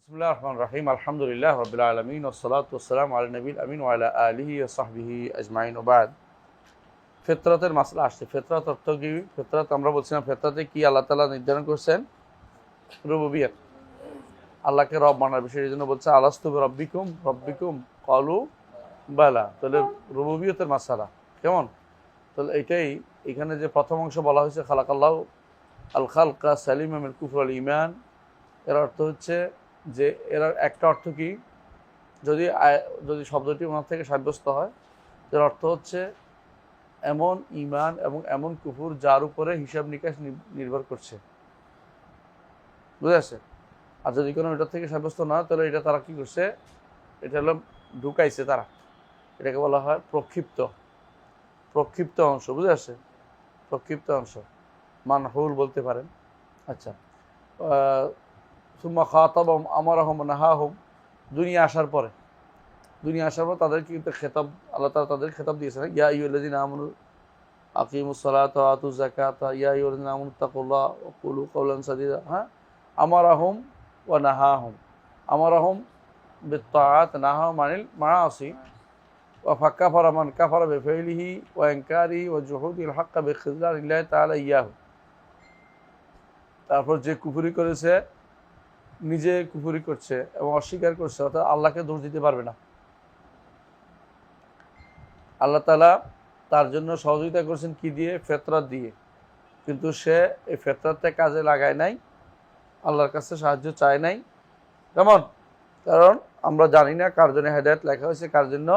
বিসমিল্লাহির রহমানির রহিম আলহামদুলিল্লাহি রাব্বিল আলামিন ওয়াসসালাতু ওয়াসসালামু আলা নবিয়িল আমিন ওয়া আলা আলিহি ওয়া সাহবিহি আজমাইন ওয়া বাদ। ফিতরাতের মাসলা আসছে। ফিতরাত অর্থ কি? ফিতরাত আমরা বলছিলাম ফিতরাতে কি আল্লাহ তাআলা নির্ধারণ করেছেন? রুবুবিয়ত, আল্লাহকে রব মানার বিষয়। এই জন্য বলছে আলাস্তু বিরব্বিকুম রব্বিকুম ক্বালু বালা। তাহলে রুবুবিয়তের মাসলা কেমন? তাহলে এটাই এখানে যে প্রথম অংশ বলা হয়েছে খালাকাল্লাহু আল খালকা সালিমা মিনাল কুফর ওয়াল ঈমান, এর অর্থ হচ্ছে যে এর একটা অর্থ কি, যদি যদি শব্দটি ওনার থেকে সাব্যস্ত হয়, এর অর্থ হচ্ছে এমন ঈমান এবং এমন কুফর যার উপরে হিসাব নিকাশ নির্ভর করছে, বুঝে আসে। আর যদি কোনো এটার থেকে সাব্যস্ত না, তাহলে এটা তারা কি করছে, এটা হলো ঢুকাইছে তারা, এটাকে বলা হয় প্রক্ষিপ্ত অংশ, বুঝে আসে, প্রক্ষিপ্ত অংশ মানহুল বলতে পারেন। আচ্ছা, সুম্মা খাতাবাহুম আমারাহুম নাহাহুম, দুনিয়া আসার পর তাদের কিন্তু খেতাব, আল্লাহ তাআলা তাদের খেতাব দিয়েছেন, ইয়া আইয়ুহাল্লাযীনা আমানু আকিমুস সালাতা ওয়া আতুজ যাকাতা ইয়া আইয়ুহাল্লাযীনা আমানু তাকুল্লাহ ওয়া কুলু কাওলান সাদীদা। হ্যাঁ, আমারাহুম ওয়া নাহাহুম, আমারাহুম বিত্তাআত নাহাহুম আনিল মাআসি ওয়া ফাকাফারা মান কাফারা বিফিলিহি ওয়া ইনকারিহি ওয়া জুহুদিল হাক্কা বিখিযলানিল্লাহি তাআলা ইয়াহু। তারপর যে কুফরি করেছে, নিজে কুফরি করছে এবং অস্বীকার করছে, অর্থাৎ আল্লাহকে দোষ দিতে পারবে না। আল্লাহ তাআলা তার জন্য সহযোগিতা করেছেন কি দিয়ে? ফিতরাত দিয়ে। কিন্তু সে এই ফিতরাতটা কাজে লাগায় নাই, আল্লাহর কাছে সাহায্য চায় নাই। কেমন? কারণ আমরা জানি না কার জন্য হেদায়েত লেখা হয়েছে, কার জন্য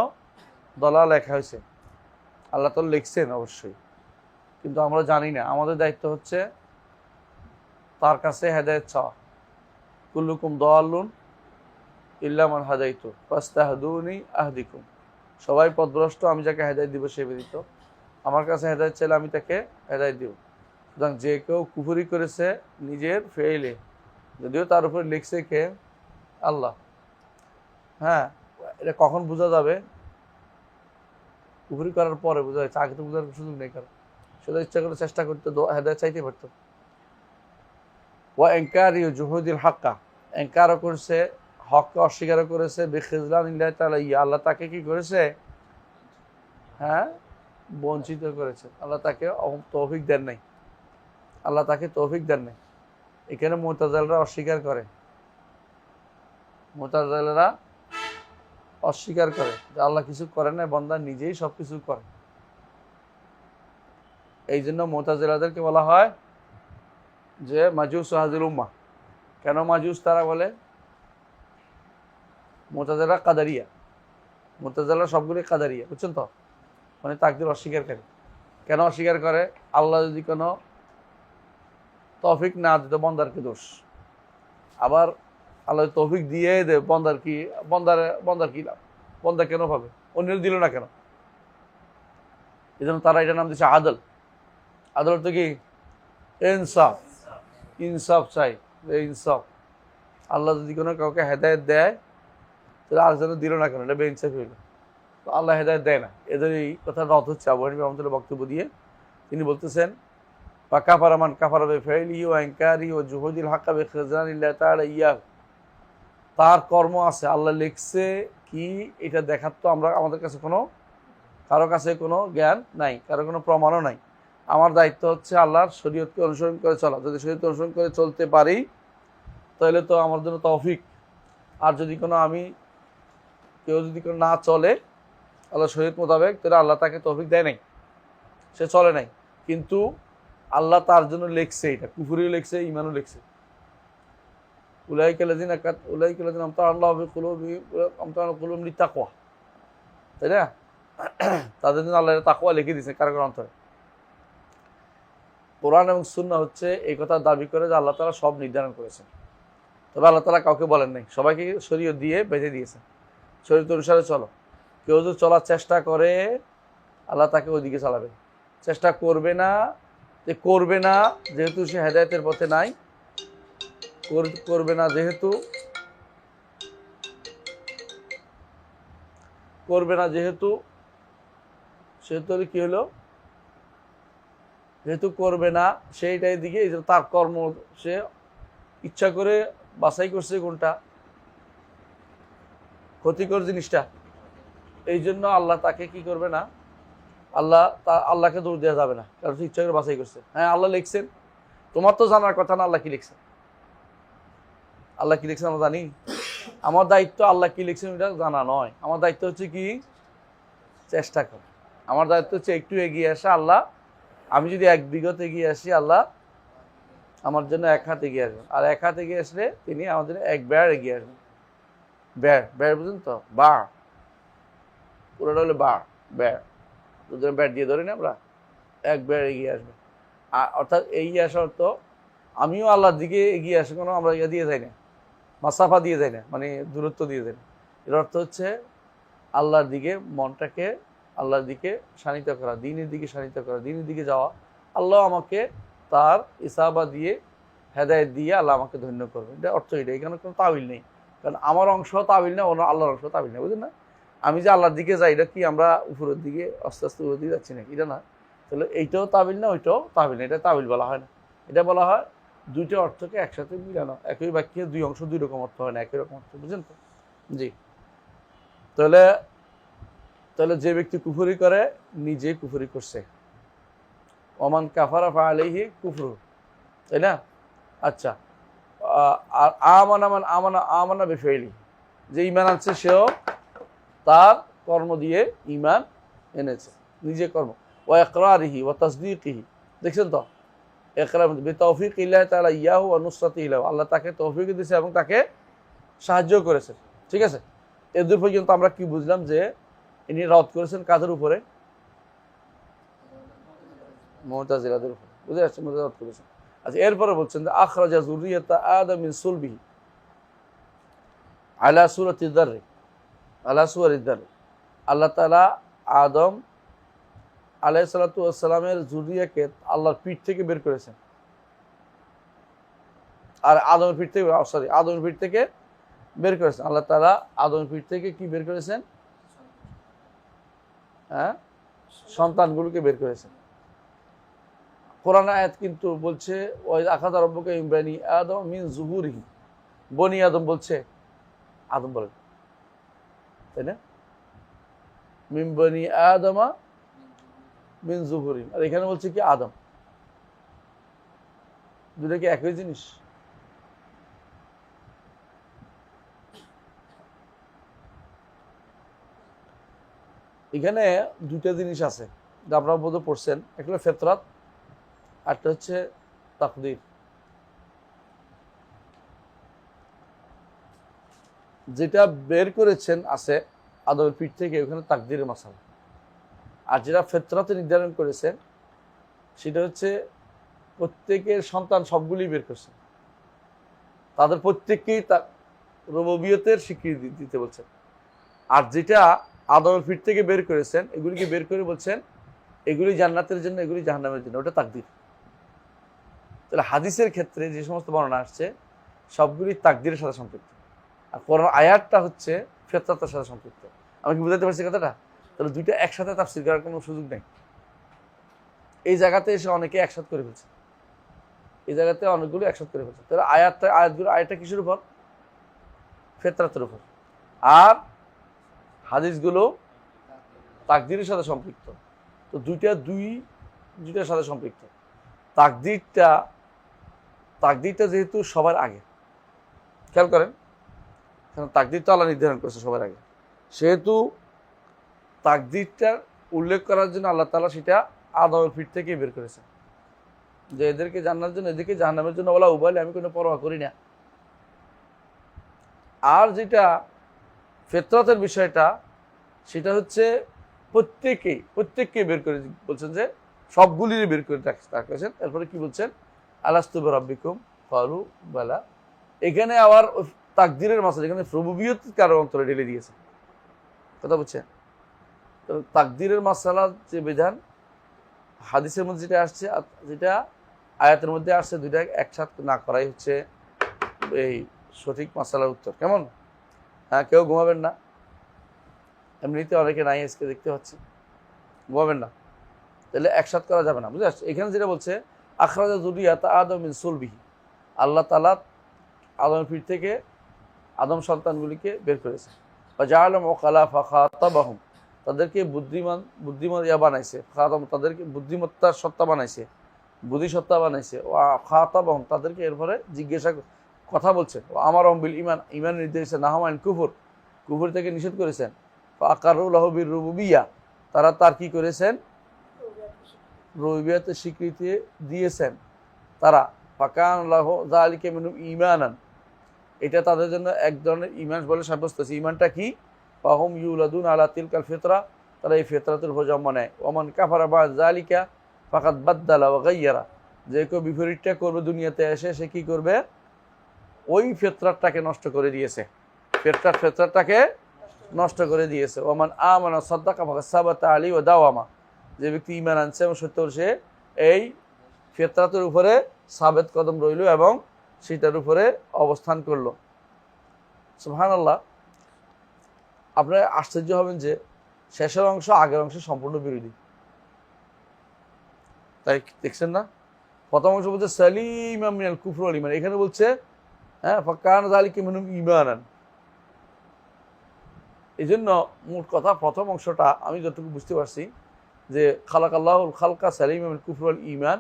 দলাল লেখা হয়েছে। আল্লাহ তো লিখছেন অবশ্যই, কিন্তু আমরা জানি না। আমাদের দায়িত্ব হচ্ছে তার কাছে হেদায়েত চাওয়া। কুল্লুকুম দাল্লুন ইল্লা মান হাদাইতু ফাস্তাহদুনি আহদিকুম, সবাই পথভ্রষ্ট, আমি যাকে হেদায়েত দিব সে ব্যতীত। আমার কাছে হেদায়েত চাইলে আমি তাকে হেদায়েত দিব। সুতরাং যে কেউ কুফরি করেছে নিজের ফেইলে, যদিও তার উপরে লিখছে কে? আল্লাহ। হ্যাঁ, এটা কখন বোঝা যাবে? কুফরি করার পরে বোঝা যাচ্ছে, আগে তো বোঝার সুযোগ নেই। কারণ সেটা ইচ্ছা করে চেষ্টা করতে হেদায়েত চাইতে পারত। ওয়া ইনকারি জুহুদিল হাক্কা, ইনকারও করেছে, হককে অস্বীকারও করেছে, বিখিযলানিল্লাহি তাআলা ইয়া, আল্লাহ তাকে কি করেছে? হ্যাঁ, বঞ্চিত করেছে। আল্লাহ তাকে তৌফিক দেন নাই, আল্লাহ তাকে তৌফিক দেন নাই। এখানে মুতাজিলারা অস্বীকার করে, মুতাজিলারা অস্বীকার করে যে আল্লাহ কিছু করে না, বান্দা নিজেই সব কিছু করে। এই জন্য মুতাজিলাদেরকে বলা হয় যে মাজুস হাযিল উম্মাহ। কেন মাজুস তারা বলে? মুতাজিলা কাদারিয়া, মুতাজিলা সবগুলি কাদারিয়া, বুঝছেন তো, মানে তাকদীর অস্বীকারী। কেন অস্বীকার করে? আল্লাহ যদি কোনো তৌফিক না দিত, বন্দার কি দোষ? আবার আল্লাহ তৌফিক দিয়ে দে, বন্দার কি লাভ? বন্দা কেন পাবে? অন্য দিল না কেন? এই জন্য তারা এটার নাম দিচ্ছে আদল। আদল তো কি? ইনসাফ। ইনসাফ চাই, ইনসাফ। আল্লাহ যদি কোনো কাউকে হেদায়েত দেয়, তাহলে আরেকজন দিল না কেন? এটা বেইনসাফি হইল। তো আল্লাহ হেদায়েত দেয় না। এদের এই কথার রদ হচ্ছে আবু হানিফা রাহমাতুল্লাহ বক্তব্য দিয়ে তিনি বলতেছেন, ফাকাফারা মান কাফারা বিফিলিহি ওয়া ইনকারিহি ওয়া জুহুদিল হাক্কা বিখিযলানিল্লাহি তাআলা ইয়াহু। তার কর্ম আছে, আল্লাহ লিখছে কি এটা দেখার তো আমাদের কাছে কারো কাছে কোনো জ্ঞান নাই, কারো কোনো প্রমাণও নাই। আমার দায়িত্ব হচ্ছে আল্লাহর শরীয়তকে অনুসরণ করে চলা। যদি শরীয়ত অনুসরণ করে চলতে পারি, তাহলে তো আমার জন্য তৌফিক। আর যদি কেউ যদি না চলে আল্লাহ শরীয়ত মোতাবেক, তাহলে আল্লাহ তাকে তৌফিক দেয় নাই, সে চলে নাই। কিন্তু আল্লাহ তার জন্য লিখছে, এটা কুফরিও লিখছে, ঈমানও লিখছে। উলাইকাল্লাযিনা আমতানাল্লাহু বিকুলুবিহিম লিত্তাকওয়া, তাই না? তাদের জন্য আল্লাহ তাকওয়া লিখে দিয়েছে কারো অন্তরে। কোরআন এবং সুন্নাহ হচ্ছে এই কথা দাবি করে যে আল্লাহ তাআলা সব নির্ধারণ করেছেন, তবে আল্লাহ তাআলা কাউকে বলেন নাই, সবাইকে শরীয়ত দিয়ে বেঁধে দিয়েছেন। শরীয়ত অনুসারে চলো। কেউ যদি চলার চেষ্টা করে, আল্লাহ তাকে ওইদিকে চালাবে। চেষ্টা করবে না, যেহেতু সে হেদায়েতের পথে নাই, করবে না যেহেতু সেহেতু কি হলো? যেহেতু করবে না সেইটাই দিকে, তার কর্ম সে ইচ্ছা করে বাছাই করছে কোনটা, ক্ষতিকর জিনিসটা। এই জন্য আল্লাহ তাকে কি করবে না, আল্লাহকে দোষ দেওয়া যাবে না, কারণ ইচ্ছা করে বাছাই করছে। হ্যাঁ, আল্লাহ লিখছেন, তোমার তো জানার কথা না আল্লাহ কি লিখছেন। আল্লাহ কি লিখছেন আমরা জানি? আমার দায়িত্ব আল্লাহ কি লিখছেন এটা জানা নয়। আমার দায়িত্ব হচ্ছে কি, চেষ্টা করা। আমার দায়িত্ব হচ্ছে একটু এগিয়ে আসা। আল্লাহ, আমি যদি 1 বিঘত এগিয়ে আসি, আল্লাহ আমার জন্য 1 হাত এগিয়ে আসবেন, আর 1 হাত এগিয়ে আসলে তিনি আমাদের 1 বেড় এগিয়ে আসবেন। বেড় বুঝলেন তো? বাড়, পুরোটা হলে বেড়, দুজন ব্যাট দিয়ে ধরি না আমরা, 1 বেড় এগিয়ে আসবে। অর্থাৎ এগিয়ে আসা অর্থ আমিও আল্লাহর দিকে এগিয়ে আসি, কোনো আমরা ইয়ে দিয়ে যাই না, মাসাফা দিয়ে যাই না, মানে দূরত্ব দিয়ে যাই না। এর অর্থ হচ্ছে আল্লাহর দিকে মনটাকে, আল্লাহর দিকে শানিত করা, দিনের দিকে শানিত করা, দিনের দিকে যাওয়া। আল্লাহ আমাকে তার ইসাবা দিয়ে, হেদায়েত দিয়ে আল্লাহ আমাকে ধন্য করবে, এটা অর্থ। এটা এখানে কোনো তাবিল নেই, কারণ আমার অংশ তাবিল না, অন্য আল্লাহর অংশ তাবিল নেই, বুঝলেন না? আমি যে আল্লাহর দিকে যাই, এটা কি আমরা উপরের দিকে আস্তে আস্তে উপরের দিকে যাচ্ছি নাকি? এটা না। তাহলে এইটাও তাবিল না, ওইটাও তাবিল না, এটা তাবিল বলা হয় না। এটা বলা হয় দুইটা অর্থকে একসাথে মিলানো। একই বাক্যে 2 অংশ 2 রকম অর্থ হয় না, একই রকম অর্থ, বুঝলেন তো? জি। তাহলে যে ব্যক্তি কুফরি করে, নিজে কুফরি করছে। ওমান কাফারা ফাআলাইহি কুফরু, তাই না? আচ্ছা, আর আমানা বিফাইলি, যে ঈমান আনছে সেও তার কর্ম দিয়ে ঈমান এনেছে, নিজে কর্ম। ওয়া ইকরারিহি ওয়া তাসদীকিহি, দেখছেন তো? ইকরার বিতাওফিকিল্লাহি তাআলা ইয়াহু ওয়া নুসরাতিহি লাহু, আল্লাহ তাকে তৌফিক দিয়েছে এবং তাকে সাহায্য করেছে। ঠিক আছে? এদূর পর্যন্ত আমরা কি বুঝলাম? যে ইনি রদ করেছেন কাদের উপরে? মুতাজিলাদের উপরে, বুঝে যাচ্ছে? মুতাজিলা রদ করেছেন। আচ্ছা, এরপরে বলছেন যে আখরাজা যুররিয়াতা আদম মিন সুলবিহি আলা সূরাতিদ দাররি, আলা সুওয়ারিদ দাররি, আল্লাহ তাআলা আদম আলাইহিস সালাতু ওয়াস সালামের যুররিয়াকে আল্লাহর পিঠ থেকে বের করেছেন। আর আদমের পিঠ থেকে বের করেছেন। আল্লাহ তাআলা আদমের পিঠ থেকে কি বের করেছেন? হ্যাঁ, সন্তানগুলোকে বের করেছেন। কোরআন আয়াত কিন্তু বলছে ওই আখাযা রাব্বুকা মিন বানি আদম মিন যুহুরিহিম, বনি আদম বলছে, আদম বলেন, তাই না? মিন বানি আদমা মিন যুহুরিহিম, আর এখানে বলছে কি আদম। দুটো কি একই জিনিস? এখানে 2টা জিনিস আছে যা আপনারা বোধহয় পড়ছেন। একটা হলো ফিতরাত, আরটা হচ্ছে তাকদীর। যেটা বের করেছেন আছে আদমের পিঠ থেকে, ওখানে তাকদীরের মাসালা। আর যেটা ফিতরাতে নির্ধারণ করেছেন সেটা হচ্ছে প্রত্যেকের সন্তান সবগুলি বের করছেন, তাদের প্রত্যেককেই তার রুবুবিয়তের স্বীকৃতি দিতে বলছেন। আর যেটা আদমের পিঠ থেকে বের করেছেন, এগুলিকে বের করে বলছেন এগুলি জান্নাতের জন্য, এগুলি জাহান্নামের জন্য, ওটা তাকদীর। তাহলে হাদিসের ক্ষেত্রে যে সমস্ত বর্ণনা আসছে সবগুলি তাকদীরের সাথে সম্পৃক্ত, আর কোরআন আয়াতটা হচ্ছে ফিতরাতের সাথে সম্পৃক্ত। আমি কি বুঝাতে পারছি কথাটা? তাহলে 2টা একসাথে তাফসীর করার কোনো সুযোগ নেই। এই জায়গাতে এসে অনেকে একসাথ করে ফেলছে, এই জায়গাতে অনেকগুলো একসাথ করে ফেলছে। তাহলে আয়াতটা কিসের উপর? ফিতরাতের উপর। আর হাদিসগুলো তাকদীরের সাথে সম্পৃক্ত। তো দুইটার সাথে সম্পৃক্ত। তাকদীরটা যেহেতু সবার আগে, খেয়াল করেন, তাকদীর তো আল্লাহ নির্ধারণ করেছে সবার আগে, সেহেতু তাকদীরটা উল্লেখ করার জন্য আল্লাহ তাআলা সেটা আদমের পিঠ থেকে বের করেছেন, যে এদেরকে জান্নাতের জন্য, এদেরকে জাহান্নামের জন্য বলা উভয়, আমি কোনো পরোয়া করি না। আর যেটা ফিতরাতের বিষয়টা, সেটা হচ্ছে প্রত্যেককে বের করে বলছেন, যে সবগুলিরই বের করে রাখছেন। এরপরে কি বলছেন? আলাস্তু বিরাব্বিকুম ক্বালু বালা। এখানে আবার তাকদীরের মাসলা, এখানে রুবুবিয়ত কারো অন্তরে ঢেলে দিয়েছে, কথা বুঝছেন? তাকদীরের মাসলা যে বিধান হাদিসের মধ্যে যেটা আসছে, যেটা আয়াতের মধ্যে আসছে, দুইটা একসাথে না করাই হচ্ছে এই সঠিক মাসলার উত্তর। কেমন? হ্যাঁ, কেউ ঘুমাবেন না, এমনিতে অনেকে নাই আজকে দেখতে পাচ্ছি, ঘুমাবেন না, তাহলে একসাথ করা যাবে না, বুঝতে পারছি? এখানে যেটা বলছে আখরাজা যুররিয়াতা আদম মিন সুলবিহি, আল্লাহ তাআলা আদমের পিঠ থেকে আদম সন্তানগুলিকে বের করেছে। ফাজআলাহুম উকালা ফাখাতাবাহুম, তাদেরকে বুদ্ধিমান বানাইছে, তাদেরকে বুদ্ধিমত্তার সত্তা বানাইছে, বুদ্ধিসত্তা বানাইছে। ও খাতাবাহুম, তাদেরকে এরপরে জিজ্ঞাসা কথা বলছেন। ও আমারহুম বিল ঈমান, ঈমান নির্দেশ দিয়েছেন। নাহামান কুফর, কুফর থেকে নিষেধ করেছেন। ফাআকারু লাহু বির রুবুবিয়্যাহ, তারা তার কি করেছেন? রুবুবিয়্যাতের স্বীকৃতি দিয়েছেন তারা। ফাকান লাহু যালিকা মিনহুম ঈমানান, এটা তাদের জন্য এক ধরনের ঈমান বলে সাব্যস্ত হয়েছে। ঈমানটা কি? ফাহুম ইউলাদুন আলা তিলকাল ফিতরা, তারা এই ফিতরাতের উপর জন্ম নেয়। ওমান কাফারা বা'দা যালিকা ফাকাদ বাদদালা ওয়া গায়্যারা, যে কেউ বিপরীতটা করবে দুনিয়াতে এসে, সে কি করবে? ওই ফিতরাতটাকে নষ্ট করে দিয়েছে, ফিতরাতটাকে নষ্ট করে দিয়েছে। ওমান আমানা সাদ্দাকা ফাকাদ সাবাতা আলাইহি ওয়া দাওয়ামা, যে ব্যক্তি ঈমান আনছে এবং সত্য সে এই ফিতরাতের উপরে সাবেত কদম রইল এবং সেটার উপরে অবস্থান করলো। সুবহানাল্লাহ। আপনারা আশ্চর্য হবেন যে শেষের অংশ আগের অংশ সম্পূর্ণ বিরোধী। তাই দেখছেন না? প্রথম অংশ বলছে সালিমান মিনাল কুফর ওয়াল ঈমান, এখানে বলছে ফাকান যালিকা মিনহুম ঈমানান। এই জন্য মোট কথা প্রথম অংশটা আমি যতটুকু বুঝতে পারছি যে খালাকাল্লাহুল খালকা সালিমান মিনাল কুফর ওয়াল ঈমান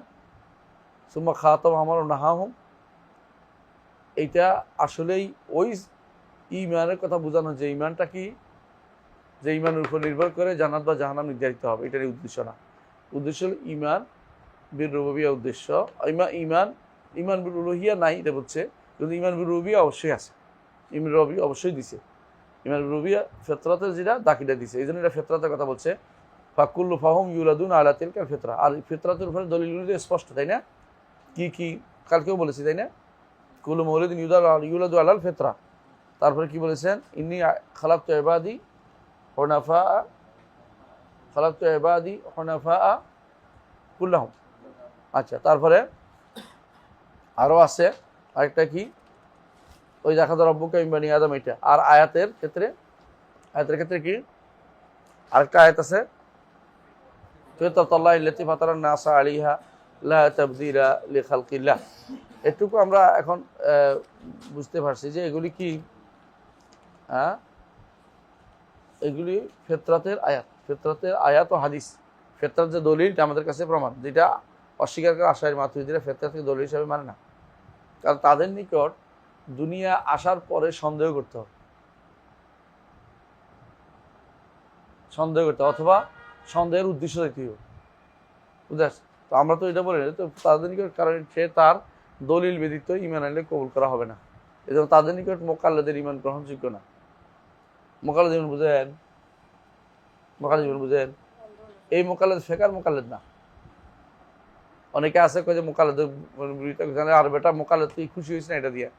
সুম্মা খাতাবাহুম ওয়া নাহাহুম, এইটা আসলেই ওই ঈমানের কথা বোঝানো, যে ঈমানটা কি, যে ঈমানের উপর নির্ভর করে জান্নাত বা জাহান্নাম নির্ধারিত হবে, এটারই উদ্দেশ্য না। উদ্দেশ্য হল ঈমান বির রুবুবিয়্যাহ উদ্দেশ্য। ঈমান বিল উলুহিয়্যাহ নাই এটা বলছে, কিন্তু ঈমান বিল রুবুবিয়্যাহ অবশ্যই আছে। ঈমান রুবুবিয়্যাহ অবশ্যই দিছে। ঈমান বিল রুবুবিয়্যাহ ফিতরাতের যেটা দাকিটা দিছে, এই জন্য এটা ফিতরাতের কথা বলছে। ফাকুল্লু ফাহুম ইউলাদুন আলা তিলকাল ফিতরা, আর ফিতরাতের উপরে দলিলগুলি স্পষ্ট, তাই না? কি কি কালকেও বলেছি, তাই না? কুল্লু মাউলুদিন ইউলাদু আলাল ফিতরা। তারপরে কি বলেছেন? ইন্নী খালাকতু ইবাদি হুনাফা কুল্লাহুম। আচ্ছা, তারপরে আরো আছে আরেকটা কি, ওই দেখা যায় রব্বুকা মিন বানি আদম, এটা। আর আয়াতের ক্ষেত্রে কি আরেকটা আয়াত আছে, ফিতরাতাল্লাহি আল্লাতী ফাতারান নাসা আলাইহা লা তাবদীলা লিখালকিল্লাহ। এটুকু আমরা এখন বুঝতে পারছি যে এগুলি কি, এগুলি ফিতরাতের আয়াত ও হাদিস। ফিতরাত যে দলিল, আমাদের কাছে প্রমাণ, যেটা অস্বীকার করে আশারি মাতুরিদীরা ফিতরাতকে দলিল হিসাবে মানে না। কারণ তাদের নিকট দুনিয়া আসার পরে সন্দেহ করতে হবে, অথবা সন্দেহের উদ্দেশ্য দেখতে হবে, বুঝাস? তো আমরা তো এটা বলি না, তো তাদের নিকট, কারণ সে তার দলিল ব্যতীত ঈমান আনলে কবুল করা হবে না। এই জন্য তাদের নিকট মুকাল্লিদের ঈমান গ্রহণযোগ্য না। মুকাল্লিদ ঈমান বুঝেন? এই মুকাল্লিদ ফেকার মুকাল্লিদ না। অনেকে আছে কয়ে যে মুকাল্লিদ, আর বেটা মুকাল্লিদ তুই খুশি হয়েছিস না এটা দিয়ে।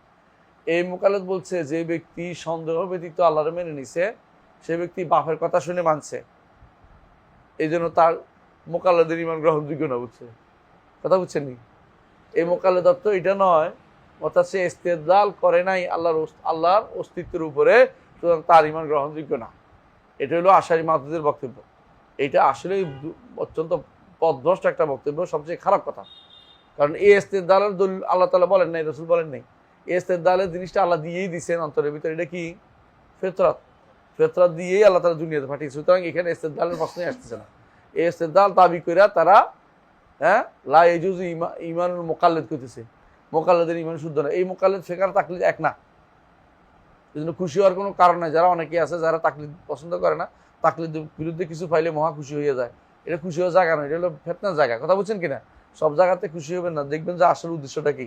এই মুকাল্লিদ বলছে যে ব্যক্তি সন্দেহ ব্যতীত আল্লাহর মেনে নিছে, সে ব্যক্তি বাপের কথা শুনে মানছে, এই জন্য তার মুকাল্লিদের ঈমান গ্রহণযোগ্য না। কথা বুঝছেন নি? এই মুকাল্লিদ অর্থ এটা নয়, অর্থাৎ সে ইস্তেদলাল করে নাই আল্লাহর অস্তিত্বের উপরে, সুতরাং তার ঈমান গ্রহণযোগ্য না। এটা হলো আশারি মাতুরিদের বক্তব্য। এটা আসলে অত্যন্ত পথভ্রষ্ট একটা বক্তব্য, সবচেয়ে খারাপ কথা। কারণ এই ইস্তেদলালের দলিল আল্লাহ তাআলা বলেন নাই, রাসূল বলেন নাই। এই ইস্তেদলালের জিনিসটা আল্লাহ দিয়েই দিয়েছেন অন্তরের ভিতরে। এটা কি? ফিতরাত দিয়েই আল্লাহ তাআলা দুনিয়াতে পাঠিয়েছে। সুতরাং এখানে ইস্তেদলালের প্রশ্নই আসতেছে না। এই ইস্তেদলাল দাবি করে তারা লা ইয়াজুজু ঈমানুল মুকাল্লিদ করতেছে, মুকাল্লিদের ঈমান শুদ্ধ না। এই মুকাল্লিদ ফেকার তাকলিদ এক না। এই জন্য খুশি হওয়ার কোনো কারণ নাই। যারা অনেকে আছে যারা তাকলিদ পছন্দ করে না, তাকলিদের বিরুদ্ধে কিছু পাইলে মহা খুশি হয়ে যায়, এটা খুশি হওয়ার জায়গা নয়, এটা হলো ফিতনার জায়গা। কথা বুঝছেন কিনা? সব জায়গাতে খুশি হবেন না, দেখবেন যে আসল উদ্দেশ্যটা কি।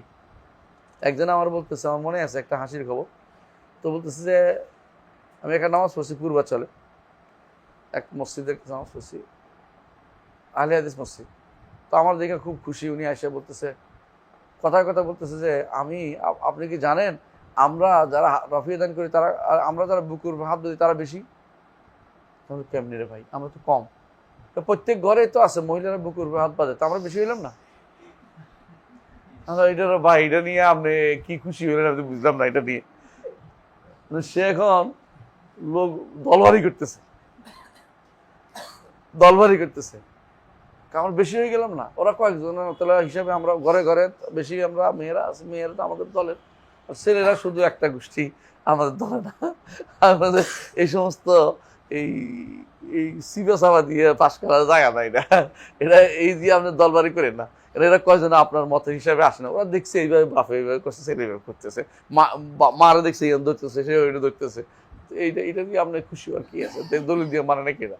একজন আমার বলতেছে, আমার মনে আছে একটা হাসির খবর, তো বলতেছে যে আমি একটা নামাজ পড়ছি পূর্বাচলে, এক মসজিদের নামাজ পড়ছি, আহলে হাদিস মসজিদ। তো আমার দেখে খুব খুশি, উনি এসে বলতেছে, কথায় কথা বলতেছে যে আপনি কি জানেন আমরা যারা রফিয়া দান করি তারা, আমরা যারা বুকুর হাত ধরি তারা বেশি। কেমনি রে ভাই, আমরা তো কম। তো প্রত্যেক ঘরে তো আছে মহিলারা বুকুর হাত বাঁধে, তো আমরা বেশি হইলাম না? এটা ভাই, এটা নিয়ে আপনি কি খুশি হইলেন আপনি বুঝলাম না। এটা নিয়ে সে এখন লোক দলবারি করতেছে, আমরা বেশি হয়ে গেলাম না? ওরা কয়েকজন হিসাবে আমরা ঘরে ঘরে বেশি, আমরা মেয়েরা আছে, মেয়েরা তো আমাদের দলের, আর ছেলেরা শুধু একটা গোষ্ঠী, আমাদের ধরে না। আমাদের এই সমস্ত এই এই সিবা সাবা দিয়ে পাশ করার জায়গা নাই না। এরা এই দিয়ে আপনার দলবাড়ি করেন না। এরা কয়জন আপনার মতের হিসাবে আসে না। ওরা দেখছে এইভাবে বাপে এইভাবে করছে, ছেলে এইভাবে করতেছে, মারা দেখছে এই ধরতেছে, সে ওইটা ধরতেছে। এইটা দিয়ে আপনার খুশি আর কি আছে, দলিল দিয়ে মানে নাকি এরা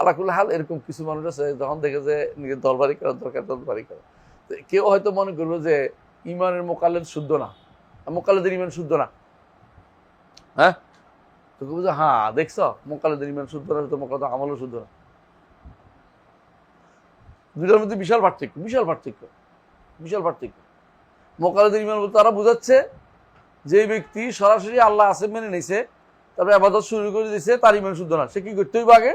আলাকুল হাল। এরকম কিছু মানুষ আছে যখন দেখে যে নিজের দলবাড়ি করার দরকার, দলবাড়ি করা। কেউ হয়তো মনে করবো যে ইমানের মোকালেদ শুদ্ধ না, মোকালেদের ইমান শুদ্ধ না। হ্যাঁ, তো বুঝো হ্যাঁ দেখছ মোকালেদের ইমান শুদ্ধ না, তো মোকালেদ আমলও শুদ্ধ না। দুটার মধ্যে বিশাল পার্থক্য, বিশাল পার্থক্য, বিশাল পার্থক্য। মোকালেদের ইমান বলতে তারা বুঝাচ্ছে যে ব্যক্তি সরাসরি আল্লাহ আছে মেনে নিছে, তারপরে আবাদত শুরু করে দিয়েছে, তার ইমান শুদ্ধ না। সে কি করতে হইব? আগে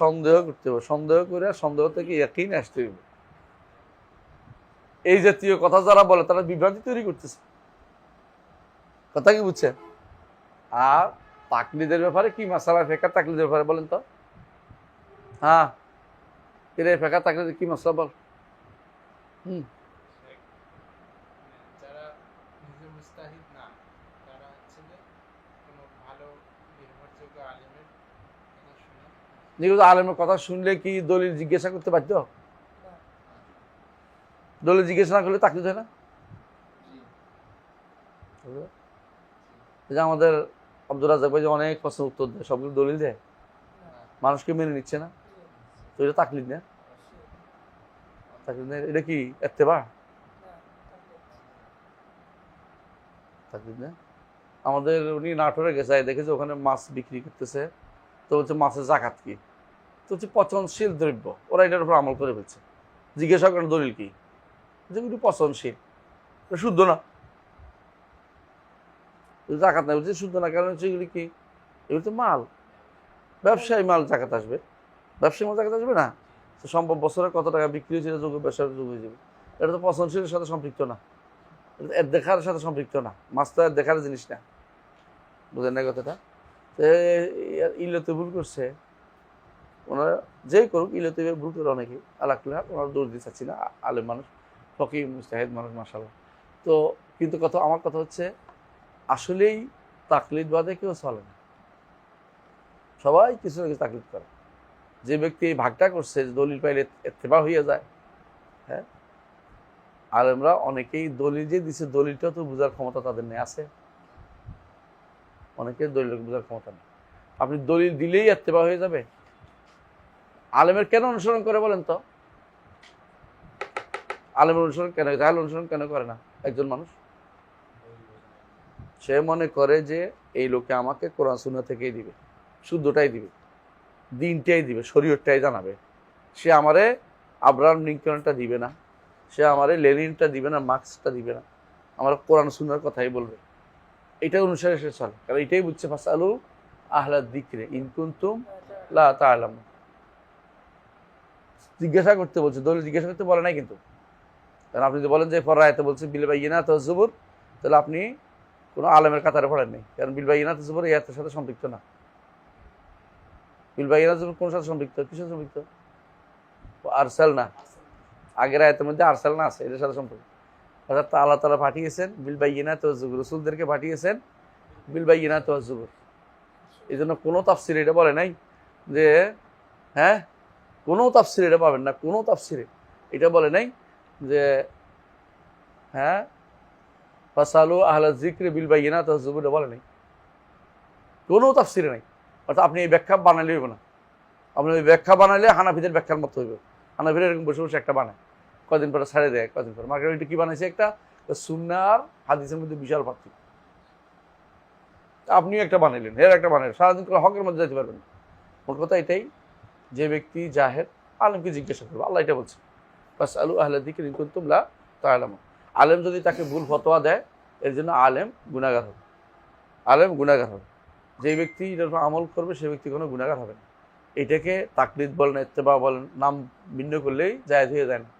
সন্দেহ করতে হবে, সন্দেহ করে সন্দেহ থেকে ইয়াকিন আসতে হইব। এই জাতীয় কথা যারা বলে তারা বিভ্রান্তি তৈরি করতেছে। কথা কি বুঝছেন? আর তাকলিদের ব্যাপারে কি মাসালা ফেকা তাকলিদের ব্যাপারে বলেন তো? হ্যাঁ, এর ফেকা তাকলিদের কি মাসালা বল? আলেমের কথা শুনলে কি দলিল জিজ্ঞাসা করতে বাধ্য? দলিল জিজ্ঞাসা না করলে তাকলিদ হয় না? আমাদের আব্দুর রাজ্জাক ভাই যে অনেক প্রশ্নের উত্তর দেয়, সবগুলো দলিল দেয়, মানুষকে মেনে নিচ্ছে না, তো এটা তাকলিদ না? তাকলিদ না, এটা কি ইত্তেবা? তাকলিদ না। আমাদের উনি নাটোরে গেছে, দেখেছে ওখানে মাছ বিক্রি করতেছে, তো হচ্ছে মাছের জাকাত কি, তো হচ্ছে পচনশীল দ্রব্য, ওরা এটার উপর আমল করে ফেলছে। জিজ্ঞাসা করেন দলিল কি, যেগুলি পচনশীল, শুদ্ধ না, জাকাত নাই বলছে, শুদ্ধ না। কারণ হচ্ছে এগুলি কি, এগুলি তো মাল, ব্যবসায়ী মাল, জাকাত আসবে, ব্যবসায়ী মাল জাকাত আসবে না। সম্ভব বছরে কত টাকা বিক্রি হয়েছে, এটা যোগ্য ব্যবসার যোগ হয়ে যাবে। এটা তো পচনশীলের সাথে সম্পৃক্ত না, এর দেখার সাথে সম্পৃক্ত না, মাছ তো এর দেখার জিনিস না। বুঝেন না কথাটা? ইলতে ভুল করছে ওনারা, যেই করুক ইলতে ভুল করে অনেকে, আল্লাহ ওনারা দৌড় দিতে চাচ্ছি না, আলেম মানুষ, ফকি মুস্তাহিদ মানুষ মাশাআল্লাহ। তো কিন্তু কথা, আমার কথা হচ্ছে আসলেই তাকলিদ বাদে কেউ চলে না, সবাই কিছু না কিছু তাকলিদ করে। যে ব্যক্তি এই ভাগটা করছে, দলিল পাইলে ইত্তেবা হয়ে যায়। হ্যাঁ, আলেমরা অনেকেই দলিল যে দিচ্ছে, দলিলটা তো বোঝার ক্ষমতা তাদের নেই, আছে অনেকের দলিল বোঝার ক্ষমতা নেই। আপনি দলিল দিলেই ইত্তেবা হয়ে যাবে? আলেমের কেন অনুসরণ করে বলেন তো? আলেমের অনুসরণ কেন, জাহেল অনুসরণ কেন করে না একজন মানুষ? সে মনে করে যে এই লোকে আমাকে কোরআন সুন্নাহ থেকেই দিবে, শুদ্ধটাই দিবে, দিনটাই দিবে, শরীয়তটাই জানাবে। সে আমারে আব্রাহাম লিঙ্কনটা দিবে না, সে আমারে লেনিনটা দিবে না, মার্কসটা দিবে না, আমার কোরআন সুন্নাহর কথাই বলবে। এটা অনুসারে সে চলে, কারণ এটাই বুঝছে ফাসআলু আহলা যিকরি ইন কুনতুম লা তা'লামুন। জিজ্ঞাসা করতে বলছে, দলিল জিজ্ঞাসা করতে বলে নাই কিন্তু। কারণ আপনি যদি বলেন যে ফরআয়াতে বলছে বিল বাইয়িনাতি ওয়াজ জুবুর, তাহলে আপনি কোনো আলেমের কাতারে পড়েন নাই, কারণ বিল বাইয়িনাতি ওয়াজ জুবুর এই আয়াতের সাথে সম্পৃক্ত না। বিল বাইয়িনাতি ওয়াজ জুবুর কোন সাথে সম্পৃক্ত? কিসের সম্পৃক্ত? আরসালনা, আগের আয়াতের মধ্যে আরসালনা আছে, এটার সাথে সম্পৃক্ত। অর্থাৎ আল্লাহ তাআলা পাঠিয়েছেন বিল বাইয়িনাতি ওয়াজ জুবুর, রাসূলদেরকে পাঠিয়েছেন বিল বাইয়িনাতি ওয়াজ জুবুর। এই জন্য কোনো তাফসিরে এটা বলে নাই যে, হ্যাঁ, কোনো তাফসিরে এটা পাবেন না, কোনো তাফসিরে এটা বলে নাই যে হ্যাঁ ফাসআলু আহলা যিকরি বিল বাইয়িনাতি ওয়াজ জুবুর, বলে নাই, কোনো তাফসিরে নাই। অর্থাৎ আপনি এই ব্যাখ্যা বানাইলে হইব না। আপনি ওই ব্যাখ্যা বানাইলে হানাফিদের ব্যাখ্যার মতো হইবে। হানাফিরা এরকম বসে বসে একটা বানায়, কদিন পরে ছেড়ে দেয়, কদিন পরে মার্কেট ওইটা কি বানাইছে, একটা সুন্নাহ আর হাদিসের মধ্যে বিশাল পার্থক্য। আপনিও একটা বানাইলেন, হের একটা বানাইলেন, সারাদিন করে হকের মধ্যে যেতে পারবেন। মোট কথা এটাই, যে ব্যক্তি জাহেল আলেমকে জিজ্ঞাসা করবে, আল্লাহ এটা বলছে ফাসআলু আহলা যিকরি ইন কুনতুম লা তা'লামুন। আলেম যদি তাকে ভুল ফতোয়া দেয়, এর জন্য আলেম গুনাহগার হবে, আলেম গুনাহগার হবে। যে ব্যক্তি এটার উপর আমল করবে সে ব্যক্তি কোনো গুনাহগার হবে না। এটাকে তাকলিদ বলেন, ইত্তেবা বলেন, নাম ভিন্ন করলেই জায়েজ হয়ে যায় না,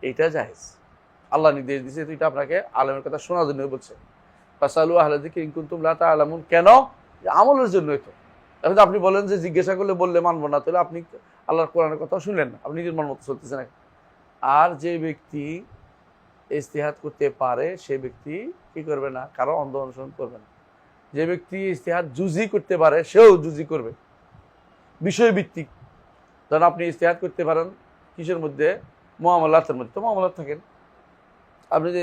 এইটা জায়েজ, আল্লাহ নির্দেশ দিয়েছে। তো এটা আপনাকে আলেমের কথা শোনার জন্য বলছে ফাসআলু আহলা যিকরি ইন কুনতুম লা তা'লামুন। কেন? আমলের জন্যই তো। এখন আপনি বলেন যে জিজ্ঞাসা করলে বললে মানবো না, তাহলে আপনি আল্লাহর কোরআনের কথা শুনলেন না, আপনি নিজের মন মতো চলতেছেন। আর যে ব্যক্তি ইজতিহাদ করতে পারে সে ব্যক্তি কি করবে না, কারো অন্ধ অনুসরণ করবে না। যে ব্যক্তি ইজতিহাদ জুজি করতে পারে সেও জুজি করবে, বিষয়ভিত্তিক। ধরেন আপনি ইজতিহাদ করতে পারেন কিসের মধ্যে, মুআমালাতের মধ্যে, তো মুআমালাত থাকেন। আপনি যে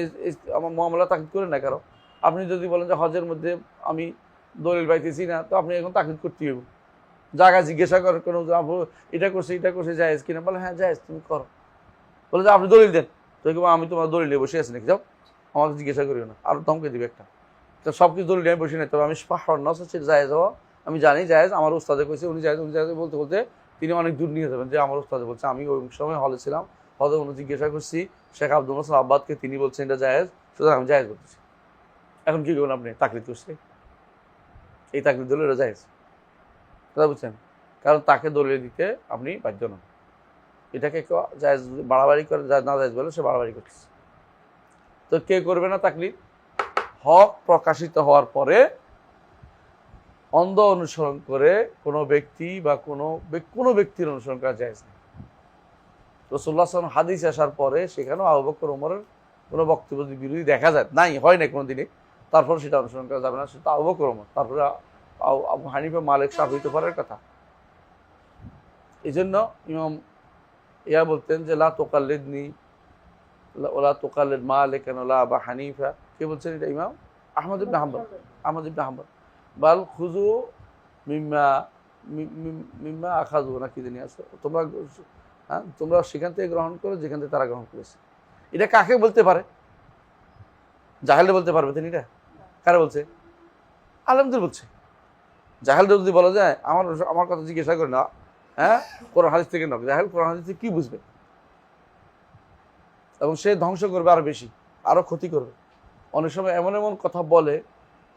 আমার মুআমালা তাকিদ করেন না কারো, আপনি যদি বলেন যে হজের মধ্যে আমি দলিল পাইতেছি না, তো আপনি এখন তাকিদ করতে হবে। জায়গা জিজ্ঞাসা করার কোনো এটা করছে জায়েজ কিনা, বলে হ্যাঁ জায়েজ, তুমি করো। বলে যে আপনি দলিল দেন, তো আমি তোমার দলিল নিয়ে বসে আছি নাকি, যাও আমাকে জিজ্ঞাসা করিও না, আর ধমকে দিবে একটা। তো সব কিছু দলিল নিয়ে বসে নেই, তবে আমি নস হচ্ছে জায়েজ হওয়া, আমি জানি জায়েজ, আমার উস্তাদে কইছে, উনি জায়েজ বলতে বলতে তিনি অনেক দূর নিয়ে যাবেন যে আমার উস্তাদে বলছে। আমি ওই সময় হলে ছিলাম, হলে উনি জিজ্ঞাসা করছি শেখ আব্দুল নাসির আব্বাদকে, তিনি বলছেন এটা জায়েজ, সুতরাং আমি জায়েজ বলতেছি। এখন কি করবেন আপনি, তাকলিদ করছে, এই তাকলিদ দলিল এটা জায়েজ, কথা বুঝছেন? কারণ তাকে দলিল দিতে আপনি বাধ্য নন। এটাকে কেউ জায়েজ বাড়াবাড়ি করে না জায়েজ বলে, সে বাড়াবাড়ি করতেছে। তো কে করবে না তাকলিদ? হক প্রকাশিত হওয়ার পরে অন্ধ অনুসরণ করে কোনো ব্যক্তি বা কোনো ব্যক্তির অনুসরণ করা জায়েজ নেই। রাসূলুল্লাহ সাল্লাল্লাহু আলাইহি ওয়াসাল্লাম হাদিস আসার পরে সেখানেও আবু বকর ওমরের কোনো বক্তব্য যদি বিরোধী দেখা যায়, হয় না কোনো দিনে, তারপর সেটা অনুসরণ করা যাবে না, সেটা আবু বকর ওমর, তারপরে আবু হানিফা, মালিক, শাফিঈ তো পরের কথা। এই জন্য ইমাম বলতেন যে লা তুকাল্লিদনি ওলা তুকাল্লিদ মালিকান ওলা আবু হানিফা। কে বলছেন এটা? ইমাম আহমদ ইবনে হাম্বল। বাল খুজু মিম্মা আখাযু না কি জানি আছে, তোমরা সেখান থেকে গ্রহণ করো যেখান থেকে তারা গ্রহণ করেছে। এটা কাকে বলতে পারে? জাহেলদের বলতে পারবে তিনি? এটা কারা বলছে? আলেমদের বলছে। জাহেলদের যদি বলা যায় আমার কথা জিজ্ঞাসা করে না, কোরআন হাদিস থেকে নয়, জাহেল কোরআন হাদিস থেকে কি বুঝবে? এবং সে ধ্বংস করবে আরো বেশি, আরো ক্ষতি করবে। অনেক সময় এমন এমন কথা বলে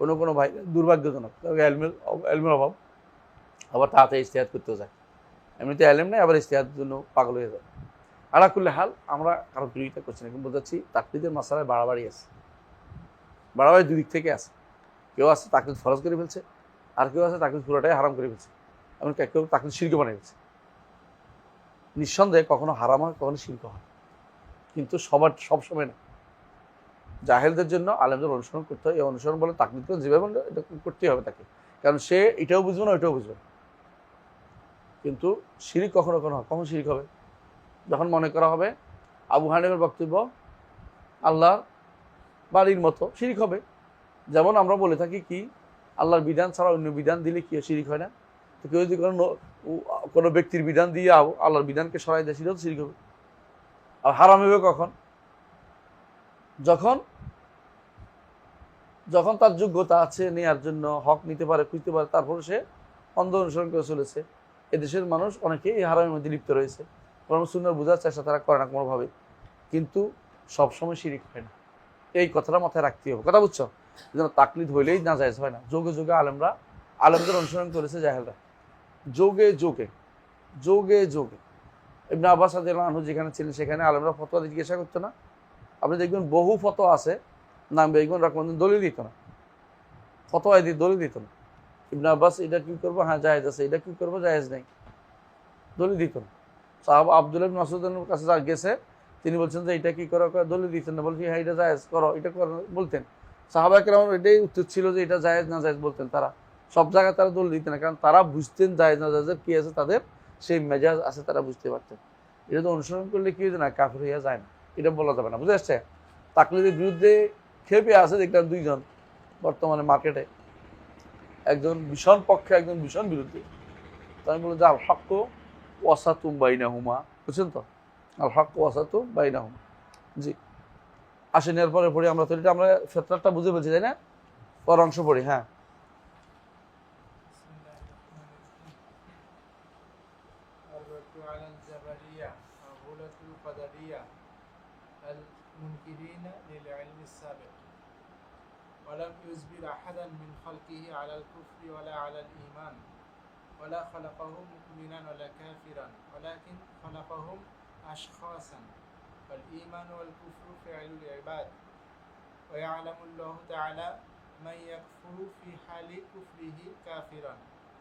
কোনো ভাই, দুর্ভাগ্যজনক, এলমের অভাব, আবার তাড়াতাড়ি ইজতিহাদ করতেও যায়। এমনিতে এলেম নেই, আবার ইজতিহাদের জন্য পাগল হয়ে যায়। আলা কুল্লি হাল, আমরা কারো বিরোধিতা করছি না, কিন্তু বোঝাচ্ছি তাকলিদের মাসালায় বাড়াবাড়ি আছে। বাড়াবাড়ি দুদিক থেকে আছে। কেউ আছে তাকলিদ ফরজ করে ফেলছে, আর কেউ আছে তাকলিদ পুরোটাই হারাম করে ফেলছে, এমনকি কেউ তাকলিদ শিরক বানিয়ে ফেলছে। নিঃসন্দেহে কখনো হারাম হয়, কখনো শিরক হয়, কিন্তু সব সময় না। জাহেলদের জন্য আলেমদের অনুসরণ করতে হয়। এই অনুসরণ বলে তাকলিদ করে যেভাবে এটা করতেই হবে তাকে, কারণ সে এটাও বুঝবে না, ওইটাও বুঝবে না। কিন্তু শিরিক কখনো শিরিক হবে যখন মনে করা হবে আবু হানিফার বক্তব্য আল্লাহর বাড়ির মতো, শিরিক হবে। যেমন আমরা বলে থাকি কি, আল্লাহর বিধান ছাড়া অন্য বিধান দিলে কি শিরিক হয় না? তো কেউ যদি কোনো ব্যক্তির বিধান দিয়ে আল্লাহর বিধানকে সরাই দেয়, সেটাও শিরিক হবে। আর হারাম হবে কখন? যখন তার যোগ্যতা আছে নেওয়ার জন্য, হক নিতে পারে, খুঁজতে পারে, তারপরে সে অন্ধ অনুসরণ করে চলেছে। এদেশের মানুষ অনেকে এই হারামের মধ্যে লিপ্ত রয়েছে, কোরআন সুন্নাহ বোঝার চেষ্টা তারা করে না কোনোভাবে, কিন্তু সবসময় শিরিক হয় না। এই কথাটা মাথায় রাখতে হবে, কথা বুঝছো? যেন তাকলিদ হইলেই না জায়েজ হয় না। যোগে যোগে আলেমদের অনুসরণ করেছে জাহেলরা, যোগে ইবনে আব্বাস রাদিয়াল্লাহু আনহু যেখানে ছিলেন সেখানে আলেমরা ফতোয়া জিজ্ঞাসা করতো না। আপনি দেখবেন বহু ফতোয়া আছে, নাম বেগুন রাখবেন, দলিল দিত না, ফতোয়া দিয়ে দলিল দিত না। ইবনে আব্বাস এটা কি করবো, হ্যাঁ জায়েজ আছে, এটা কি করবো, জায়েজ নেই, দলিল দিত না। সাহাবা আব্দুল্লাহ ইবনে মাসউদের কাছে যা গেছে, তিনি বলছেন যে এটা কি করো, দলিল দিতেন না, বলছি হ্যাঁ এটা জায়েজ করো, এটা করো বলতেন। সাহাবা কেরাম এটাই উত্তর ছিল যে এটা জায়েজ না জায়েজ বলতেন। তারা সব জায়গায় তারা দলিল দিতেন না, কারণ তারা বুঝতেন জায়েজ না জায়েজের কি আছে, তাদের সেই মেজাজ আছে, তারা বুঝতে পারতেন। এটা তো অনুসরণ করলে কি হয়েছে না, কাফির হইয়া যায় না, এটা বলা যাবে না, বুঝে আসছে? তাকলিদের বিরুদ্ধে খেপে আছে দেখলাম দুইজন বর্তমানে মার্কেটে, একজন ভীষণ পক্ষে, একজন ভীষণ বিরুদ্ধে। তো আমি বললাম যে আল হক ওয়াসাতুম বাইনাহুমা, বুঝছেন তো? আল হক ওয়াসাতুম বাইনাহুমা। জি, আসেন এরপরে পড়ি আমরা। তো এটা আমরা ফেতরাটা বুঝে বলছি, তাই না? পর অংশ পড়ি। হ্যাঁ, ولم يجبر أحدا من خلقه على الكفر ولا على الإيمان ولا خلقهم مؤمنا ولا كافرا ولكن خلقهم أشخاصا والإيمان والكفر فعل العباد ويعلم الله تعالى من يكفر في حال كفره كافرا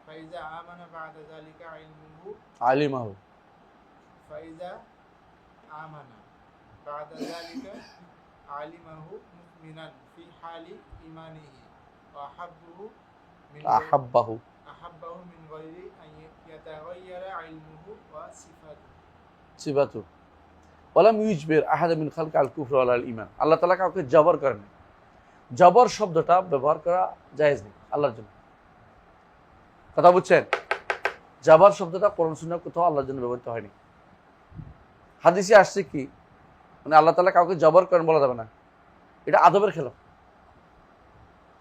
فإذا آمن بعد ذلك فإذا آمن بعد ذلك আলিমাহু মুমিনান ফি হালি ঈমানিহি ওয়া আহাব্বাহু আহাব্বাহু মিন গায়রি আন ইয়াতাগায়্যারা ইলমুহু ওয়া সিফাতু ওয়ালাম ইউজবির আহাদা মিন খালকি আল কুফর ওয়াল ঈমান। আল্লাহ তাআলা কাউকে জবর করেন না। জবর শব্দটা ব্যবহার করা জায়েজ নেই আল্লাহর জন্য। কথা বুঝছেন? জবর শব্দটা কোরআন সুন্নাহ কোথাও আল্লাহর জন্য ব্যবহৃত হয়নি। হাদিসে আসছে কি, মানে আল্লাহ তাআলা কাউকে জবর করেন বলা যাবে না, এটা আদবের খেলাফ।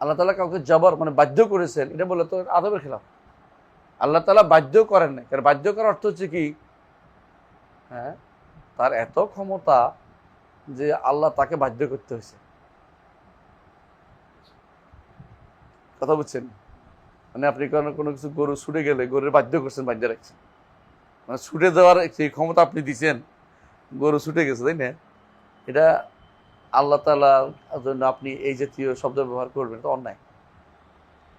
আল্লাহ তাআলা কাউকে জবর মানে বাধ্য করেছেন, এটা বলে তো আদবের খেলাফ। আল্লাহ তাআলা বাধ্য করেন না, কারণ বাধ্য করার অর্থ হচ্ছে কি, হ্যাঁ, তার এত ক্ষমতা যে আল্লাহ তাকে বাধ্য করতে হয়েছে। কথা বুঝছেন? মানে আপনি কোনো কিছু গরু ছুটে গেলে গরুর বাধ্য করছেন, বাধ্য রাখছেন, মানে ছুটে যাওয়ার সেই ক্ষমতা আপনি দিচ্ছেন, গরু ছুটে গেছে, তাই না? এটা আল্লাহ তাআলার জন্য আপনি এই জাতীয় শব্দ ব্যবহার করবেন, এটা অন্যায়।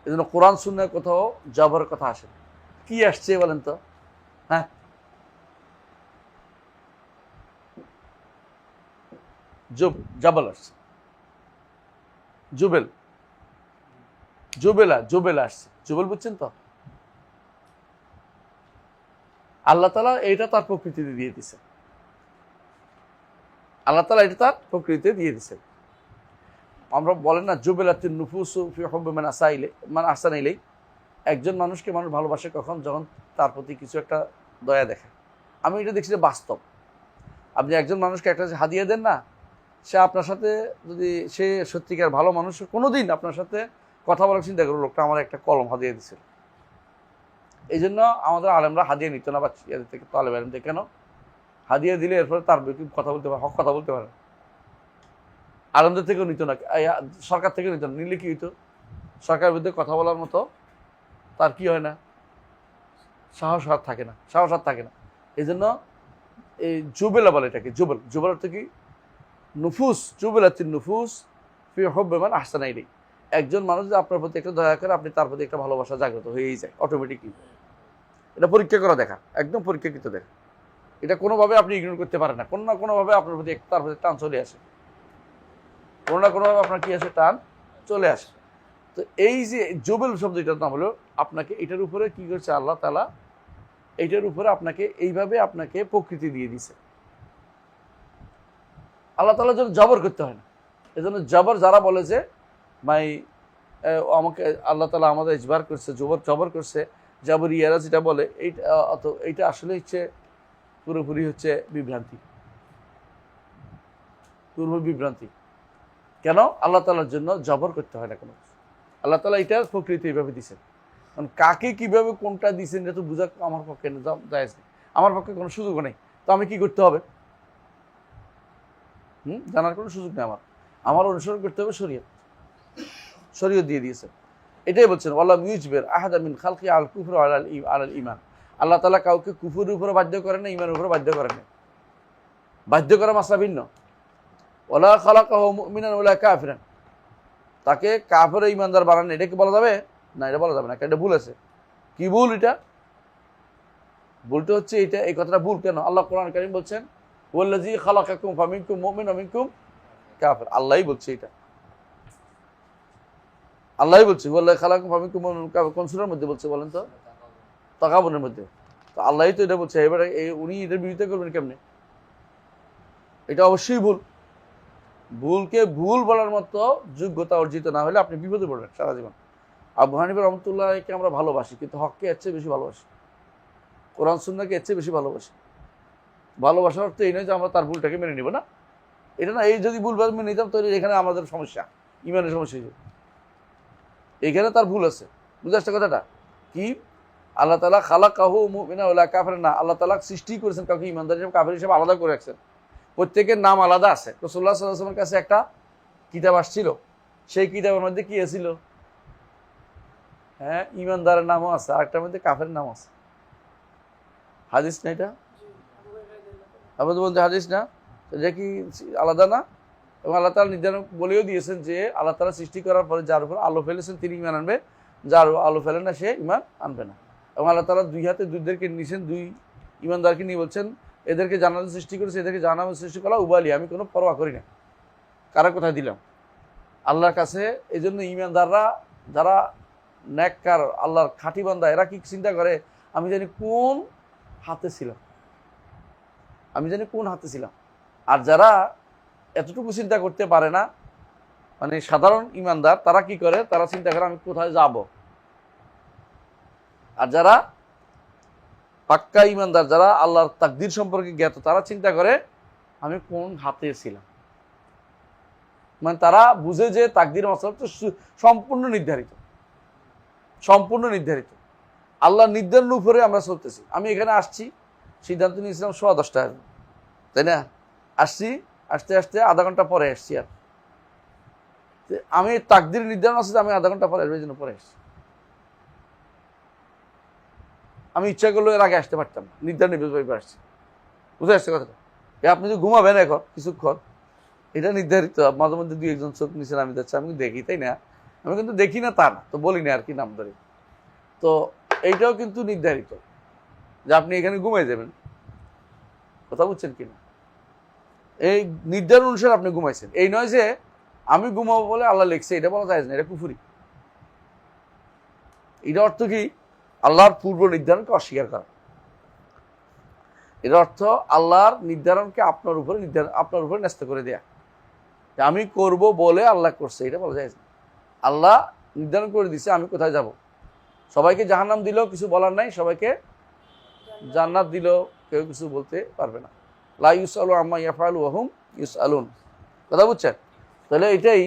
এই জন্য কোরআন সুন্নাহয় কোথাও জবরের কথা আসে না। কি আসছে বলেন তো? হ্যাঁ, জবল আসছে, জুবেল, জুবেলা আসছে, জুবেল বুঝছেন তো? আল্লাহ তাআলা এইটা তার প্রকৃতিতে দিয়ে দিছে, আল্লাহ তাআলা এটা তার প্রকৃতিতে দিয়ে দিছে। আমরা বলেন না জুবেলাতিন নুফুসু ফি হুব্বি মান আহসানা ইলাই, একজন মানুষকে মানুষ ভালোবাসে কখন, যখন তার প্রতি কিছু একটা দয়া দেখে। আমি এটা দেখছি যে বাস্তব। আপনি একজন মানুষকে একটা হাদিয়া দেন না, সে আপনার সাথে যদি সে সত্যিকার ভালো মানুষ, কোনোদিন আপনার সাথে কথা বলার চিন্তা করো, লোকটা আমার একটা কলম হাদিয়া দিছিল। এই জন্য আমাদের আলেমরা হাদিয়া নিত না, বা ইয়াদের থেকে তালেব আলেম থেকে। কেন? হাদিয়া দিলে এরপরে তার কথা বলতে পারে, হক কথা বলতে পারে। আলেমদের থেকেও নিত না, সরকার থেকেও নিত না। নিলে কি হইতো? সরকারের বিরুদ্ধে কথা বলার মতো তার কি হয় না, সাহস আর থাকে না। এই জন্য এই জুবেলা বলে এটাকে, জুবেল অর্থ কি? নুফুস, জুবেলাতিন নুফুস ফি হুব্বি মান আহসানা ইলাই। একজন মানুষ যে আপনার প্রতি একটা দয়া করে, আপনি তার প্রতি একটা ভালোবাসা জাগ্রত হয়েই যায় অটোমেটিকলি। এটা পরীক্ষা করা দেখা, একদম পরীক্ষাকৃত দেখা। এটা কোনোভাবে আপনি ইগনোর করতে পারেন না। কোনো না কোনোভাবে আপনার প্রতি তার প্রতি টান চলে আসে, কোনো না কোনোভাবে আপনার কি আসে, টান চলে আসে। তো এই যে জুবেল শব্দ, এটার নাম হলো, আপনাকে এটার উপরে কি করছে আল্লাহ তাআলা, এইটার উপরে আপনাকে এইভাবে আপনাকে প্রকৃতি দিয়ে দিছে। আল্লাহ তাআলার জন্য জবর করতে হয় না। এই জন্য জবর যারা বলে যে ভাই আমাকে আল্লাহ তাআলা আমাদের ইজবার করছে, জবর করছে, জবর ইয়ারা যেটা বলে, এইটা আসলে হচ্ছে পুরোপুরি হচ্ছে বিভ্রান্তি। কেন? আল্লাহ তাআলার জন্য জবর করতে হয় না কোনো কিছু। আল্লাহ তাআলা এটা প্রকৃতি এইভাবে দিচ্ছেন। কারণ কাকে কিভাবে কোনটা দিচ্ছেন এটা তো বোঝা আমার পক্ষে জায়েজ নেই, আমার পক্ষে কোনো সুযোগ নেই। তো আমি কি করতে হবে? জানার কোনো সুযোগ নেই আমার অনুসরণ করতে হবে শরীয়ত দিয়ে দিয়েছে। এটাই বলছেন ওয়াল্লাহ ইউজবির আহাদা মিন খালকি আল কুফর আলাল ঈমান। আল্লাহ তাআলা কাউকে কুফরের উপরে বাধ্য করেন না, ঈমানের উপরে বাধ্য করেন না। বাধ্য করা মাসলা ভিন্ন। ওয়ালা খালাকাহু মুমিনান ওয়ালা কাফিরান, তাকে কাফের ঈমানদার বানান, এটা কি বলা যাবে না? এটা বলা যাবে না, এটা ভুল আছে। কি ভুল? এটা ভুলটা হচ্ছে এটা, এই কথাটা ভুল কেন? আল্লাহ কোরআন কারীম বলছেন ওয়াল্লাযী খালাকাকুম ফামিনকুম মুমিনুন ওয়া মিনকুম কাফির। আল্লাহই বলছে এটা, আল্লাহই বলছে ওয়াল্লাযী খালাকাকুম ফামিনকুম মুমিনুন কাফির। কোন সূরার মধ্যে বলছে বলেন তো? তাকাবুনের মধ্যে। তো আল্লাহই তো এটা বলছে। এবারে উনি এটার বিরোধিতা করবেন কেমনে? এটা অবশ্যই ভুল। ভুলকে ভুল বলার মতো যোগ্যতা অর্জিত না হলে আপনি বিপদে পড়বেন সারা জীবন। আবু হানিফা রহমতুল্লাহকে আমরা ভালোবাসি, কিন্তু হককে এর চেয়ে বেশি ভালোবাসি, কোরআন সুন্নাহকে এর চেয়ে বেশি ভালোবাসি। ভালোবাসার অর্থ এই নয় যে আমরা তার ভুলটাকে মেনে নিব না, এটা না। এই যদি ভুল মেনে নিতাম তাহলে এখানে আমাদের সমস্যা, ইমানের সমস্যা। এইখানে তার ভুল আছে, বুঝে আসছে কথাটা কি? আল্লাহ তাআলা খালাকাহু মুমিনান ওয়া কাফিরান না, আল্লাহ তাআলা সৃষ্টি করেছেন কাউকে ইমানদার হিসেবে, কাফির হিসেবে আলাদা করে রাখছেন। প্রত্যেকের নাম আলাদা আছে। রাসূলুল্লাহ সাল্লাল্লাহু আলাইহি ওয়াসাল্লামের কাছে একটা কিতাব আসছিল, সেই কিতাবের মধ্যে কি ছিল? হ্যাঁ, ইমানদারের নামও আছে, আরেকটার মধ্যে কাফের নাম আছে। হাদিস না এটা? আপনি বলতে হাদিস না, এটা কি আলাদা না? এবং আল্লাহ তাআলা নির্ধারণ বলেও দিয়েছেন যে আল্লাহ তাআলা সৃষ্টি করার পরে যার উপর আলো ফেলেছেন তিনি ঈমান আনবে, যার আলো ফেলেন না সে ঈমান আনবে না। এবং আল্লাহ তাআলা দুই হাতে দুইদেরকে নিয়েছেন, দুই ঈমানদারকে নিয়ে বলছেন এদেরকে জান্নাতে সৃষ্টি করেছে, এদেরকে জাহান্নামে সৃষ্টি করা উবালি, আমি কোনো পরোয়া করি না। কারা কোথায় দিলাম? আল্লাহর কাছে। এই জন্য ইমানদাররা যারা নেককার আল্লাহর খাঁটি বান্দা, এরা কি চিন্তা করে, আমি জানি কোন হাতে ছিলাম, আমি জানি কোন হাতে ছিলাম। আর যারা এতটুকু চিন্তা করতে পারে না, মানে সাধারণ ইমানদার, তারা কি করে, তারা চিন্তা করে আমি কোথায় যাব। আর যারা পাক্কা ইমানদার, যারা আল্লাহর তাকদীর সম্পর্কে জ্ঞাত, তারা চিন্তা করে আমি কোন হাতে ছিলাম। মানে তারা বুঝে যে তাকদীর মাসআলা তো সম্পূর্ণ নির্ধারিত, সম্পূর্ণ নির্ধারিত। আল্লাহর নির্ধারণের উপরে আমরা চলতেছি। আমি এখানে আসছি, সিদ্ধান্ত নিয়েছিলাম 10:15 তাই না? আসছি, আসতে আসতে আধা ঘন্টা পরে আসছি। আর আমি তাকদীর নির্ধারণ আছে যে আমি আধা ঘন্টা পরে আসবো, এই জন্য পরে আসছি। আমি ইচ্ছা করলে এর আগে আসতে পারতাম, নির্ধারণ আসছি। বুঝে আসছে কথাটা? আপনি যদি ঘুমাবেন এখন কিছুক্ষণ, এটা নির্ধারিত। মাঝে মধ্যে 2-1 জন চোখ নিচে নামি যাচ্ছে, আমি দেখি, তাই না? আমি কিন্তু দেখি না তা না, তো বলি না আর কি নাম ধরে। তো এইটাও কিন্তু নির্ধারিত যে আপনি এখানে ঘুমাই যাবেন। কথা বুঝছেন কিনা? এই নির্ধারণ অনুসারে আপনি ঘুমাইছেন। এই নয় যে আমি ঘুমাবো বলে আল্লাহ লিখছে, এটা বলা যায় না, এটা কুফরি। এটা অর্থ কি? আল্লাহর পূর্ব নির্ধারণকে অস্বীকার করা। এর অর্থ আল্লাহর নির্ধারণকে আপনার উপরে ন্যস্ত করে দেয়া। আমি করব বলে আল্লাহ করছে, এটা বলা যায় না। আল্লাহ নির্ধারণ করে দিছে আমি কোথায় যাব। সবাইকে জাহান্নাম দিলেও কিছু বলার নাই, সবাইকে জান্নাত দিলেও কেউ কিছু বলতে পারবে না। লা ইউসালু আম্মা ইয়াফআলু ওয়া হুম ইউসালুন। কথা বুঝছেন? তাহলে এটাই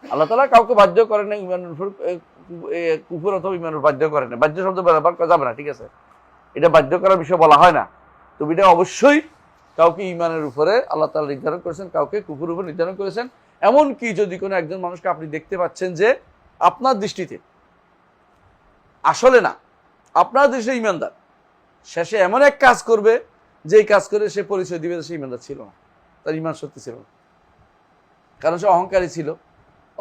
আল্লাহ তাআলা কাউকে বাধ্য করেন না ইমানের উপর, কুফর অথবা ইমানের উপর বাধ্য করেন না। বাধ্য শব্দ ব্যবহার করা যাবে না, ঠিক আছে? এটা বাধ্য করার বিষয় বলা হয় না। তবে এটা অবশ্যই কাউকে ইমানের উপরে আল্লাহ তাআলা নির্ধারণ করেছেন, কাউকে কুফরের উপর নির্ধারণ করেছেন। এমনকি যদি কোনো একজন মানুষকে আপনি দেখতে পাচ্ছেন যে আপনার দৃষ্টিতে আসলে না, আপনার দৃষ্টিতে ইমানদার, শেষে এমন এক কাজ করবে যেই কাজ করে সে পরিচয় দিবে যে সে ইমানদার ছিল না, তার ইমান সত্যি ছিল না। কারণ সে অহংকারী ছিল,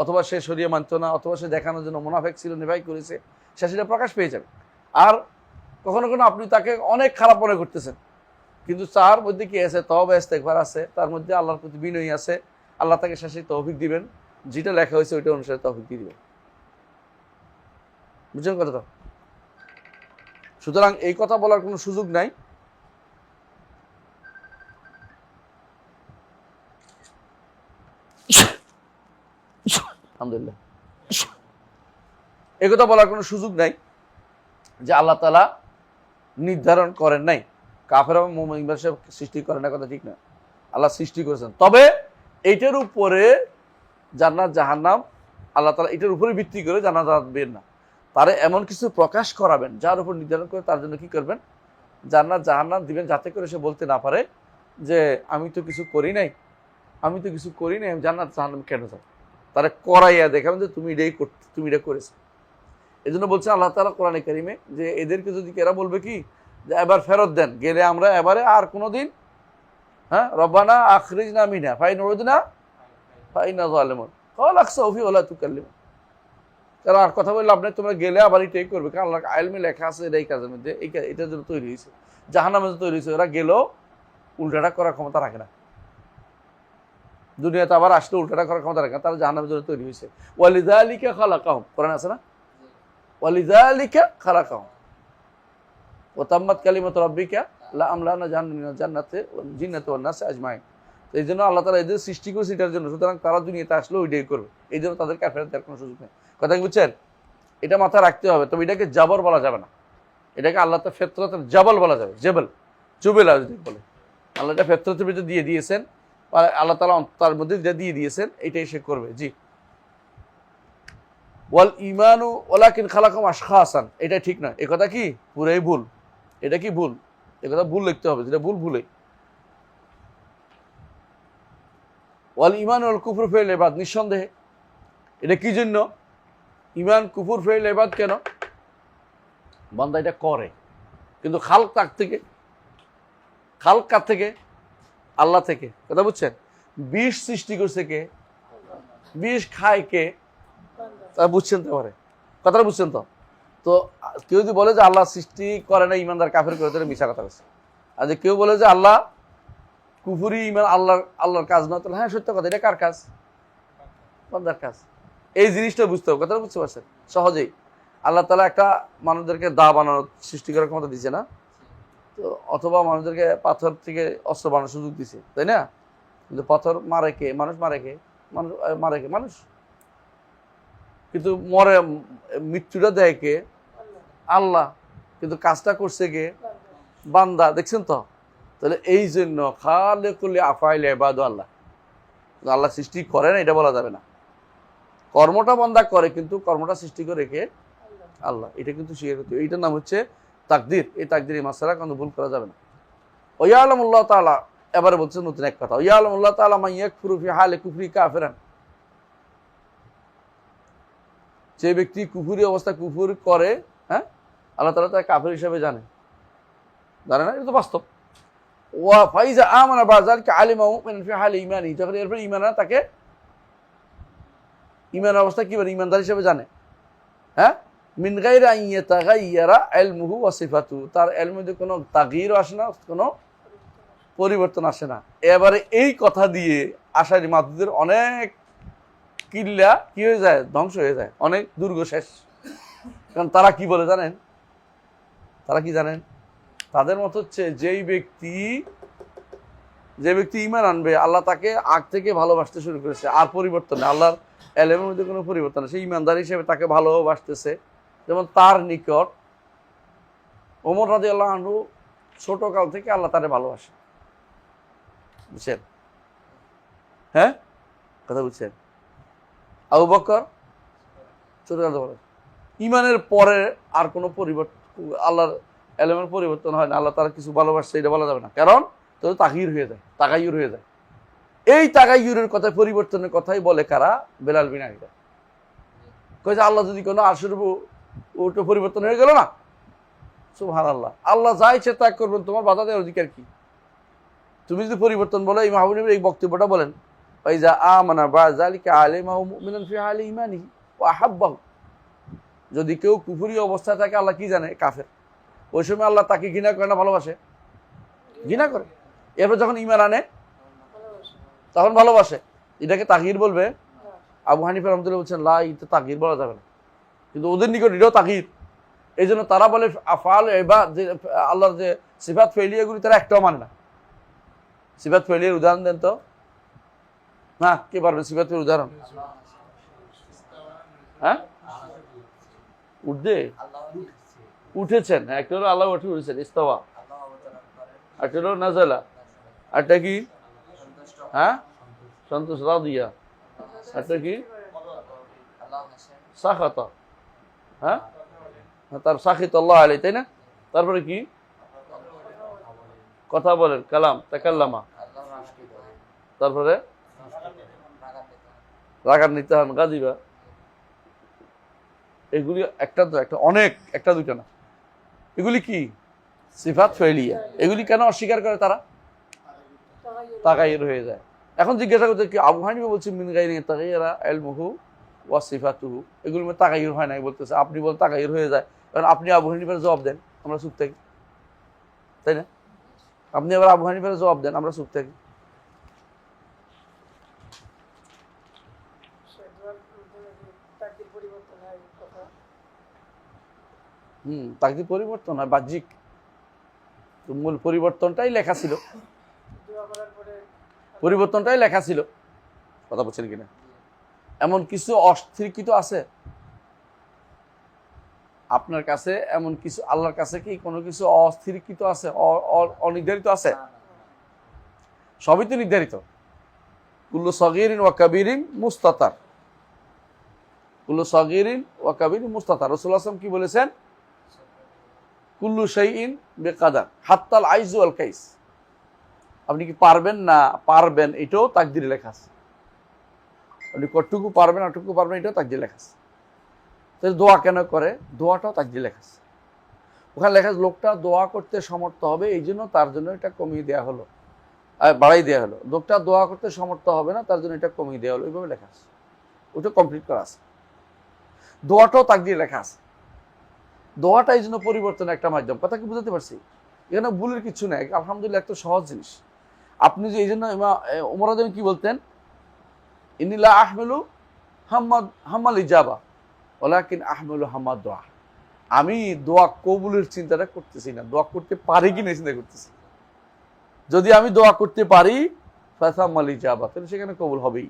অথবা সে শরিয়া মানত না, অথবা সে দেখানোর জন্য মুনাফিক ছিল, নেফাকি করেছে, সে সেটা প্রকাশ পেয়ে যাবে। আর কখনো কখনো আপনি তাকে অনেক খারাপ মনে করতেছেন, কিন্তু তার মধ্যে কি আছে, তওবা ইস্তেগফার আছে, তার মধ্যে আল্লাহর প্রতি বিনয়ী আছে। আল্লাহ তাকে শেষে তৌফিক দিবেন, যেটা লেখা হয়েছে ওইটা অনুসারে তৌফিক দিয়ে দিবেন। বুঝছেন কথাটা? সুতরাং এই কথা বলার কোনো সুযোগ নাই। আলহামদুলিল্লাহ, এই কথা বলার কোনো সুযোগ নাই যে আল্লাহ তাআলা নির্ধারণ করেন নাই। কাফের এবং মুমিন সৃষ্টি করেন না, কথা ঠিক না। আল্লাহ সৃষ্টি করেছেন। তবে এইটার উপরে জান্নাত জাহান্নাম আল্লাহ তাআলা এটার উপরে ভিত্তি করে জান্নাত দিবেন না, তারে এমন কিছু প্রকাশ করাবেন যার উপর নির্ধারণ করে তার জন্য কি করবেন, জান্নাত জাহান্নাম দিবেন, যাতে করে সে বলতে না পারে যে আমি তো কিছু করি নাই, আমি জান্নাত জাহান্নাম কেন যাব। তারা করাইয়া দেখাবেন যে তুমি এটা করেছো। এই জন্য বলছেন আল্লাহ তাআলা কোরআনে কারিমে যে এদেরকে যদি এরা বলবে কি যে এবার ফেরত দেন, গেলে আমরা এবারে আর কোনোদিন, রব্বানা আখরিজনা মিনহা ফাইন উরুদনা ফাইন্না যালিমুন ক্বাল আকসাউ ফি ওয়া লা তুকাল্লিমুন। তারা আর কথা বললে আপনি তোমরা গেলে আবার এটাই করবে, কারণ আল্লাহর ইলমে লেখা আছে এই কাজের মধ্যে, এটার জন্য তৈরি হয়েছে, জাহান্নামের জন্য তৈরি হয়েছে। ওরা গেলেও উল্টাটা করার ক্ষমতা রাখে না, দুনিয়াতে আবার আসলে উল্টাটা করার ক্ষমতা রাখে না, তারা জাহান্নামের জন্য তৈরি হয়েছে। ওয়ালিযালিকা খালাকাহুম, কোরআন আছে না, ওয়ালিযালিকা খালাকাহুম ওয়া তাম্মাত কালিমাতু রাব্বিকা লা আমলানা জান্নাতি ওয়াল জিন্নাতি ওয়ান নাসি আজমাইন। এই জন্য আল্লাহ তাআলা এদের সৃষ্টি করেছে এটার জন্য, সুতরাং তারা দুনিয়াতে আসলে ওইটাই করবে। এই জন্য তাদের কাফেরত দেওয়ার কোনো সুযোগ নেই। কথা কি বুঝছেন? এটা মাথায় রাখতে হবে। তবে এটাকে জাবর বলা যাবে না, এটাকে আল্লাহ তাআলা ফিতরাতের জাবল বলা যাবে। জুবেলা যদি বলে, আল্লাহ এটা ফিতরাতের ভিতরে দিয়ে দিয়েছেন, আল্লাহ তাআলা তার মধ্যে যেটা দিয়ে দিয়েছেন এটাই সে করবে। জি, ওয়াল ঈমানু ওয়ালাকিন খালাকাহুম আশখাসান, এটা ঠিক না, এই কথা কি পুরাই ভুল। এটা কি ভুল? এই কথা ভুল লিখতে হবে, যেটা ভুলে। ওয়াল ঈমান ওয়াল কুফরু ফিল ইবাদ, নিঃসন্দেহে এটা কি জন্য ঈমান কুফর ফিল ইবাদ, কেন বান্দা এটা করে, কিন্তু খালক কার থেকে? আল্লাহ থেকে। কথা বুঝছেন? বিষ সৃষ্টি করছে কে? বিষ খায় কে? তা বুঝছেন তো? পারে কথাটা বুঝছেন তো? তো কেউ যদি বলে যে আল্লাহ সৃষ্টি করে না, ইমানদার কাফের করে, তাহলে মিশা কথা বলছে। আর যে কেউ বলে যে আল্লাহ কুফরি, ইমান আল্লাহর কাজ না, তাহলে হ্যাঁ সত্য কথা। এটা কার কাজ? বান্দার কাজ। এই জিনিসটা বুঝতে হবে, কথাটা বুঝতে পারছেন? সহজেই আল্লাহ তাআলা একটা মানুষদেরকে দা বানানোর সৃষ্টি করার ক্ষমতা দিচ্ছে না? তো অথবা মানুষদেরকে পাথর থেকে অস্ত্র বানানোর সুযোগ দিছে, তাই না? কিন্তু পাথর মারে কে? মানুষ মারে কে? মানুষ মারে কে? মানুষ। কিন্তু মরে, মৃত্যুটা দেয় কে? আল্লাহ। কিন্তু কাজটা করছে কে? বান্দা। দেখছেন তো? তাহলে এই জন্য খালিকুল আফআইল ইবাদু আল্লাহ। আল্লাহ সৃষ্টি করে না এটা বলা যাবে না। কর্মটা বান্দা করে, কিন্তু কর্মটা সৃষ্টি করে কে? আল্লাহ। এটা কিন্তু স্বীকার করতে হবে। এইটার নাম হচ্ছে তাকদির। এই তাকদির মাসআলা কোনো ভুল করা যাবে না। ওয়ায়ালামুল্লাহ তাআলা, এবারে বলছে নতুন এক কথা, ওয়ায়ালামুল্লাহ তাআলা মান ইয়াকফুরু ফি হালি কুফরি কাফিরান। যে ব্যক্তি কুফরি অবস্থা কুফর করে, হ্যাঁ, আল্লাহ তাআলা তাকে কাফির হিসেবে জানে না? এটা তো বাস্তব। ওয়া ফাইজা আমানা বাযালিকা আলিমা মুমিনান ফি হালি ঈমানি, যখন এরপর ঈমান আনে তাকে ঈমান অবস্থা কি বলে? ঈমানদার হিসেবে জানে। হ্যাঁ, মিন গায়রি আন ইয়াতাগায়্যারা ইলমুহু ওয়া সিফাতুহু, তার ইলমের মধ্যে কোনো তাগয়ির আসে না, কোনো পরিবর্তন আসে না। এবারে এই কথা দিয়ে আশারি মাতুদের অনেক কিল্লা কি হয়ে যায়? ধ্বংস হয়ে যায়, অনেক দুর্গ শেষ। কারণ তারা কি বলে জানেন? তারা কি জানেন? তাদের মত হচ্ছে যে ব্যক্তি ঈমান আনবে, আল্লাহ তাকে আগ থেকে ভালোবাসতে শুরু করেছে, আর পরিবর্তন নেই, আল্লাহর এলেমের মধ্যে কোনো পরিবর্তন নেই, সেই ঈমানদার হিসেবে তাকে ভালোবাসতেছে। যেমন তার নিকট ওমর রাদিয়াল্লাহু আনহু ছোটকাল থেকে আল্লাহ তারে ভালোবাসে, বুঝছেন? হ্যাঁ, কথা বুঝছেন? আবু বকর ছোটকাল থেকে ঈমানের পরে আর কোনো পরিবর্তন, আল্লাহর এলেমের পরিবর্তন হয় না, আল্লাহ তারা কিছু ভালোবাসছে এটা বলা যাবে না, কারণ তো তাগয়ির হয়ে যায়, তাগায়ুর হয়ে যায়। এই তাগায়ুরের কথা, পরিবর্তনের কথাই বলে কারা? বেলাল বিন আবিদা কইছে আল্লাহ যদি কোনো আরশের ওটা পরিবর্তন হয়ে গেল না, সুবহানাল্লাহ, আল্লাহ যা ইচ্ছে তা করবেন, তোমার বাধা দেওয়ার অধিকার কি? তুমি যদি পরিবর্তন বলো, এই মাহবুবের এই বক্তব্যটা বলেন, ফাইজা আমানা বাযালিকা আলিমা মুমিনান ফি হালি ঈমানিহি ওয়া আহাব্বাহু, যদি কেউ কুফরি অবস্থায় থাকে আল্লাহ কি জানে? কাফের। ওই সময় আল্লাহ তাকে ঘৃণা করে না ভালোবাসে? ঘৃণা করে। এরপর যখন ঈমান আনে তখন ভালোবাসে। এটাকে তাগয়ির বলবে? আবু হানিফা রাহমাতুল্লাহ বলছেন লা, এটা তাগয়ির বলা যাবে না, কিন্তু ওদের নিকট এটাও তাগয়ির। এই জন্য তারা বলে আফআল ইবাদ, যে আল্লাহর যে সিফাত ফেলিয়াগুলি তারা একটাও মানে না। সিফাত ফেলিয়ার উদাহরণ দেন তো। না, কে পারবে সিফাতের উদাহরণ? হ্যাঁ, উঠবে, উঠেছেন। একটা হলো আল্লাহ উঠে উঠেছেন, ইস্তাওয়া। একটা হলো নাজালা। একটা কি? হ্যাঁ, সন্তোষ, রাদিয়া। একটা কি? সাখাতা। হ্যাঁ, তার সাখিত আল্লাহ আলাইহি, তাই না? তারপরে কি? কথা বলেন, কালাম, তাকাল্লামা। তারপরে রাগান্বিত হন, গাজিবা। এগুলি একটা তো একটা, অনেক, একটা দুইটা না। এগুলি কি? সিফাত ফেলিয়া। এগুলি কেন অস্বীকার করে তারা? তাগায়ুর হয়ে যায়। এখন জিজ্ঞাসা করতে কি আবু হানিফা বলছে মিন গায়রি তাগায়্যারা ইলমুহু ওয়া সিফাতুহু, এগুলোর মধ্যে তাগায়ুর হয় না বলতেছে, আপনি বলেন তাগায়ুর হয়ে যায়। কারণ আপনি আবু হানিফার জবাব দেন, আমরা চুপ থাকি, তাই না? আপনি আবার আবু হানিফার জবাব দেন, আমরা চুপ থাকি। তাকদীর পরিবর্তন হয় বাহ্যিক, মূল পরিবর্তনটাই লেখা ছিল, পরিবর্তনটাই লেখা ছিল। কথা বলছেন কিনা? এমন কিছু অস্থিরকৃত আছে আপনার কাছে? এমন কিছু আল্লাহর কাছে কি কোনো কিছু অস্থিরকৃত আছে, অনির্ধারিত আছে? সবই তো নির্ধারিত। কুল্লু সগীরিন ওয়া কাবীরিন মুস্তাতার, কুল্লু সগীরিন ওয়া কাবীরিন মুস্তাতার। রাসূলুল্লাহ সাল্লাল্লাহু আলাইহি ওয়াসাল্লাম কি বলেছেন? কুল্লু শাইইন বিকাদার হাত্তাল আইজু ওয়াল কাইস। আপনি কি পারবেন না পারবেন, এটাও তাকদীরে লেখা আছে। আপনি কতটুকু পারবেন, আটটুকু পারবেন, এটাও তাকদীরে লেখা আছে। তাহলে দোয়া কেন করে? দোয়াটাও তাকদীরে লেখা আছে। ওখানে লেখা আছে লোকটা দোয়া করতে সমর্থ হবে, এই জন্য তার জন্য এটা কমিয়ে দেওয়া হলো, বাড়াই দেওয়া হলো। লোকটা দোয়া করতে সমর্থ হবে না, তার জন্য এটা কমিয়ে দেওয়া হলো, এইভাবে লেখা আছে। ওটা কমপ্লিট করা আছে। দোয়াটাও তাকদীরে লেখা আছে। দোয়াটা এই জন্য পরিবর্তনের একটা মাধ্যম। কথা কি বুঝাতে পারছি? এখানে ভুলের কিছু নেই, আলহামদুলিল্লাহ, একটা সহজ জিনিস। আপনি যে এই জন্য ওমর রাদিয়াল্লাহু আনহু কি বলতেন? ইন্নী লা আহমিলু হাম্মাল ইজাবা ওয়ালাকিন আহমালু হাম্মাদ দোয়া। আমি দোয়া কবুলের চিন্তাটা করতেছি না, দোয়া করতে পারি কিনা চিন্তা করতেছি। যদি আমি দোয়া করতে পারি ফাসাম্মাল ইজাবা, তাহলে সেখানে কবুল হবেই।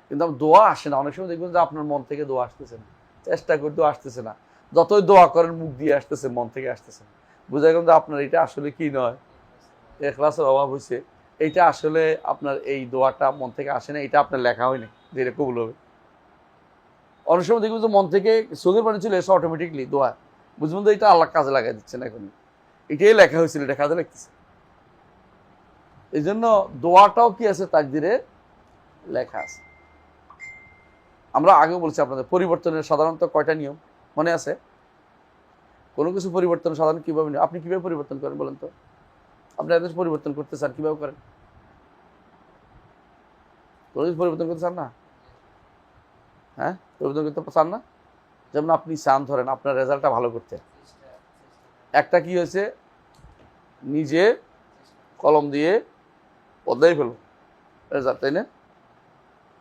কিন্তু দোয়া আসে না। অনেক সময় দেখবেন যে আপনার মন থেকে দোয়া আসতেছে না, চেষ্টা করতেও আসতেছে না, যতই দোয়া করেন মুখ দিয়ে আসতেছে, মন থেকে আসতেছে না। বুঝা গেল যে আপনার এটা আসলে কি নয়, ইখলাসের অভাব হয়েছে। এইটা আসলে আপনার এই দোয়াটা মন থেকে আসে না, এটা আপনার লেখা হয়নি যে এটা কবুল হবে। অনেক সময় দেখবেন যে মন থেকে চোখের পানি চলে এসে অটোমেটিকলি দোয়া, বুঝবেন যে এটা আল্লাহ কাজে লাগাই দিচ্ছেন, এখন এটাই লেখা হয়েছিল, এটা কাজে লাগতেছে। এই জন্য দোয়াটাও কি আছে, তাকদিরে লেখা আছে। আমরা আগে বলছি আপনাদের পরিবর্তনের সাধারণত কয়টা নিয়ম মনে আছে? কোনো কিছু পরিবর্তন সাধারণ কিভাবে নিয়ম, আপনি কিভাবে পরিবর্তন করেন বলেন তো? আপনি এত পরিবর্তন করতে চান, কিভাবে করেন? কোনো কিছু পরিবর্তন করতে চান না? হ্যাঁ, পরিবর্তন করতে চান না? যেমন আপনি চান ধরেন আপনার রেজাল্টটা ভালো করতে, একটা কি হয়েছে, নিজে কলম দিয়ে পদ্মায় ফেলো রেজাল্ট, তাই না?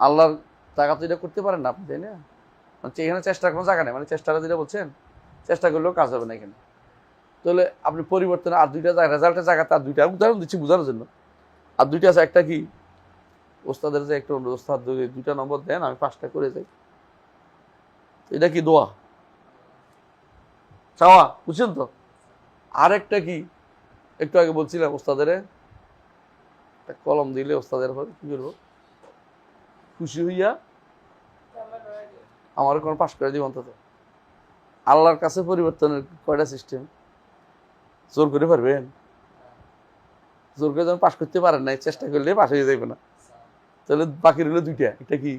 আল্লাহর টাকা তো এটা করতে পারেন না আপনি, তাই না? মানে এখানে চেষ্টার কোনো জায়গা নেই, মানে চেষ্টাটা যেটা বলছেন, চেষ্টা করলেও কাজ হবে না এখানে। তাহলে আপনি পরিবর্তনে আর দুইটা জায়গা, রেজাল্টের জায়গাতে আর দুইটা উদাহরণ দিচ্ছি বোঝানোর জন্য, আর দুইটা আছে। একটা কি, ওস্তাদের যে একটু ওস্তাদ দুইটা নম্বর দেন, আমি 5টা করে যাই, এটা কি দোয়া চাওয়া, বুঝছেন তো? আরেকটা কি, একটু আগে বলছিলাম ওস্তাদের একটা কলম দিলে ওস্তাদের কি করবো, খুশি হইয়া আমার কোনো পাশ করে দিব অন্তত। আল্লাহর কাছে পরিবর্তনের কয়টা সিস্টেম? জোর করে পারবেন? জোর করে যখন পাশ করতে পারেন নাই, চেষ্টা করলে পাশ হয়ে যাবে না। তাহলে বাকি রইল দুইটা, একটা কি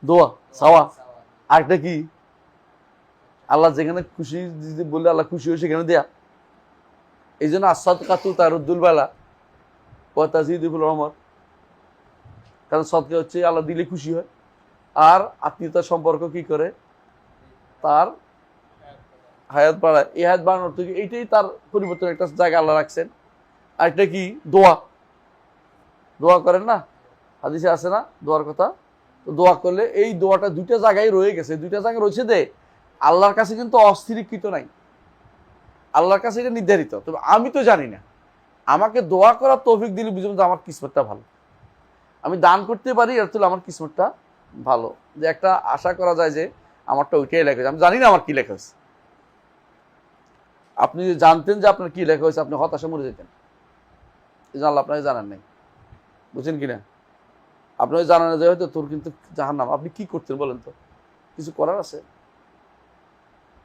দোয়া চাওয়া, আরেকটা কি আল্লাহ যেখানে খুশি বললে আল্লাহ খুশি হয় সেখানে দেয়া। এই জন্য আসাদ কাতু তারুদ্দুল বালা ও তাজিদুল রহমত, কারণ সদকা হচ্ছে আল্লাহ দিলে খুশি হয়, আর আত্মীয়তার সম্পর্ক কি করে, তার হায়াত বাড়ায়। এই হায়াত বাড়ানোর থেকে এইটাই তার পরিবর্তন একটা জায়গা আল্লাহ রাখছেন। আর একটা কি দোয়া, দোয়া করেন না, হাদিসে আছে না দোয়ার কথা? তো দোয়া করলে এই দোয়াটা দুইটা জায়গায় রয়ে গেছে, দুইটা জায়গায় রয়েছে দে, আল্লাহর কাছে কিন্তু অস্থিরীকৃত নাই, আল্লাহর কাছে এটা নির্ধারিত। তবে আমি তো জানি না, আমাকে দোয়া করার তৌফিক দিলে বুঝলাম যে আমার কিসমতটা ভালো, আমি দান করতে পারি, এর তুলে আমার কিসমতটা ভালো। যে একটা আশা করা যায় যে আমারটা ওইটাই লেখা হয়েছে, আমি জানি না আমার কি লেখা হয়েছে। আপনি যদি জানতেন যে আপনার কি লেখা হয়েছে, আপনি হতাশা মরে যেতেন। এই জন্য আল্লাহ আপনাকে জানান নাই, বুঝছেন কিনা? আপনাকে জানানো যায় হয়তো তোর কিন্তু জাহান্নাম, আপনি কি করতেন বলেন তো? কিছু করার আছে?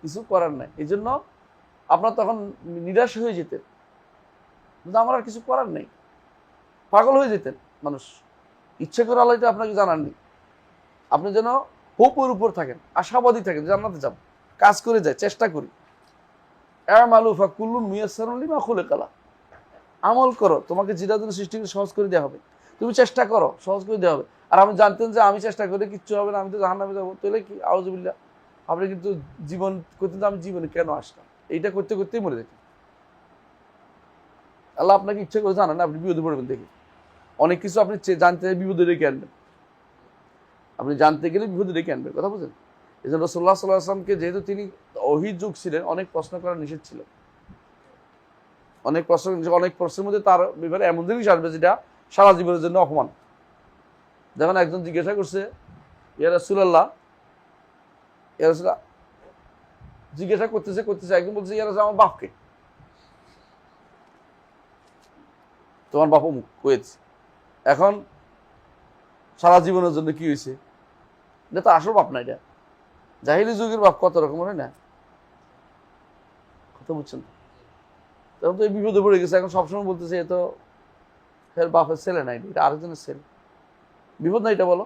কিছু করার নাই। এই জন্য আপনার তখন নিরাশ হয়ে যেতেন, কিন্তু আমার আর কিছু করার নেই, পাগল হয়ে যেতেন মানুষ। ইচ্ছে করে আল্লাহ এটা আপনাকে জানাননি। আপনি যেন হোপের উপর থাকেন, আশাবাদী থাকেন, জান্নাতে যাব, কাজ করে যায়, চেষ্টা করি। আমল করো, তোমাকে যেটা জন্য সৃষ্টি করে সহজ করে দেওয়া হবে, তুমি চেষ্টা করো, সহজ করে দেওয়া হবে। আর আমি জানতেন যে আমি চেষ্টা করে কিচ্ছু হবে না, আমি তো জাহান্নামে যাবো, তাহলে কি আউযুবিল্লাহ। আপনি কিন্তু জীবন করতেন, আমি জীবনে কেন আসলাম, এইটা করতে করতেই মরে যেতেন। আল্লাহ আপনাকে ইচ্ছা করে জানান না, আপনি বিপদে পড়বেন দেখে। অনেক কিছু আপনি জানতে বিপদে রেখে আনবেন, আপনি জানতে গেলে বিপদে রেখে আনবেন, কথা বুঝেন? এই জন্য রাসূলুল্লাহ সাল্লাল্লাহু আলাইহি ওয়াসাল্লামকে, যেহেতু তিনি ওহীর যুগ ছিলেন, অনেক প্রশ্ন করা নিষেধ ছিল। অনেক প্রশ্নের মধ্যে তার ব্যাপারে এমন জিনিস আসবে যেটা সারা জীবনের জন্য অপমান। যখন একজন জিজ্ঞাসা করছে, ইয়া রাসূলুল্লাহ, জিজ্ঞাসা করতেছে একজন বলছে, ইয়া রাসূল, আমার বাপকে। তোমার বাপ অমুক হয়েছে। এখন সারা জীবনের জন্য কি হয়েছে, এটা তো আসল বাপ না, এটা জাহিলি যুগের বাপ কত রকম হয় না, কথা বুঝছেন? তখন তো এই বিপদে পড়ে গেছে, এখন সবসময় বলতেছে এ তো ফের বাপের ছেলে নাই, এটা আরেকজনের ছেলে। বিপদ না এটা, বলো?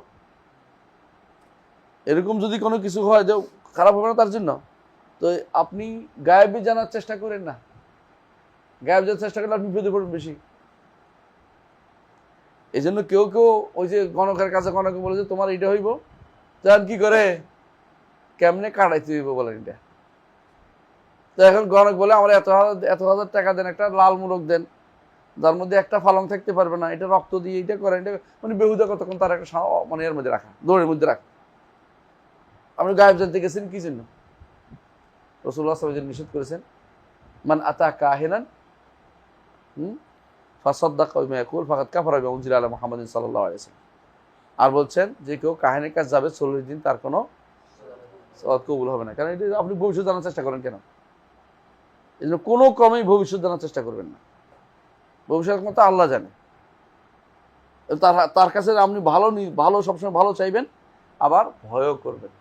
এরকম যদি কোনো কিছু হয় যে খারাপ হবে না তার জন্য, তো আপনি গায়েবী জানার চেষ্টা করেন না। গায়েব জানার চেষ্টা করলে আপনি বিপদে পড়বেন বেশি। এই জন্য কেউ কেউ ওই যে গণকের কাছে গণকে বলে যে তোমার এটা হইব, তখন কি করে, কেমনে কাটাইতে হইব বলেন এটা। তো এখন গণক বলে আমার এত হাজার টাকা দেন, একটা লাল মোরগ দেন, যার মধ্যে একটা ফালং থাকতে পারবে না, এটা রক্ত দিয়ে এটা করে, এটা মানে বেহুদা কতক্ষণ তার একটা মানে এর মধ্যে রাখা, দৌড়ের মধ্যে রাখা। আপনি গায়েব জানতে গেছেন কি জন্য? রাসূলুল্লাহ সাল্লাল্লাহু আলাইহি ওয়াসাল্লাম নিষেধ করেছেন, মান আতা কাহিনান ফাসাদ্দাকা বিমা ইয়াকুল ফাকাদ কাফারা বিমা উনজিলা আলা মুহাম্মাদিন সাল্লাল্লাহু আলাইহি ওয়াসাল্লাম। আর বলছেন যে কেউ কাহিনীর কাছে যাবে 40 দিন তার কোনো সওয়াব কবুল হবে না। কারণ এটা আপনি ভবিষ্যৎ জানার চেষ্টা করেন কেন? এই জন্য কোনো ক্রমেই ভবিষ্যৎ জানার চেষ্টা করবেন না। ভবিষ্যৎ মতো আল্লাহ জানে। তার কাছে আপনি ভালো সবসময় ভালো চাইবেন, আবার ভয়ও করবেন।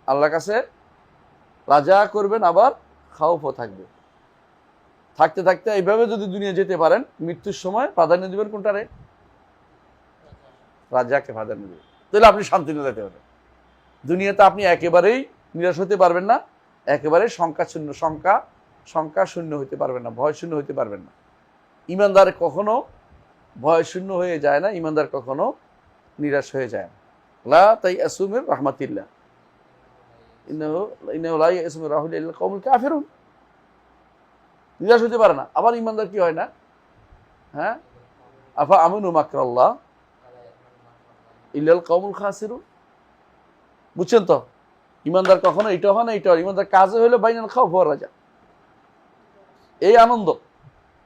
আল্লাহর কাছে রাজা করবেন, আবার খাউফও থাকবে। থাকতে থাকতে এইভাবে যদি দুনিয়া যেতে পারেন, মৃত্যুর সময় প্রাধান্য দিবেন কোনটারে? রাজাকে প্রাধান্য দিবেন। তাহলে আপনি শান্তি নিয়ে যেতে পারবেন। দুনিয়াতে আপনি একেবারেই নিরাশ হতে পারবেন না, একেবারে শঙ্কা শূন্য হতে পারবেন না, ভয় শূন্য হতে পারবেন না। ইমানদার কখনো ভয় শূন্য হয়ে যায় না, ইমানদার কখনো নিরাশ হয়ে যায় না। লা তাইয়াসু মির রাহমাতিল্লাহ, ইন্নাহু লা ইয়াসু মির রাহমাতিল্লাহ ইল্লাল কওমুল কাফিরুন। নিরাশ হতে পারে না। আবার ইমানদার কি হয় না? হ্যাঁ, আফা আমিনু মাকরাল্লাহ ইল্লাল কওমুল খাসিরুন। বুঝছেন তো? ইমানদার কখনো এটা হয় না, এটা হয়। ইমানদার কাজে হলো বাইনাল খাউফ ওয়ার রাজা। এই আনন্দ,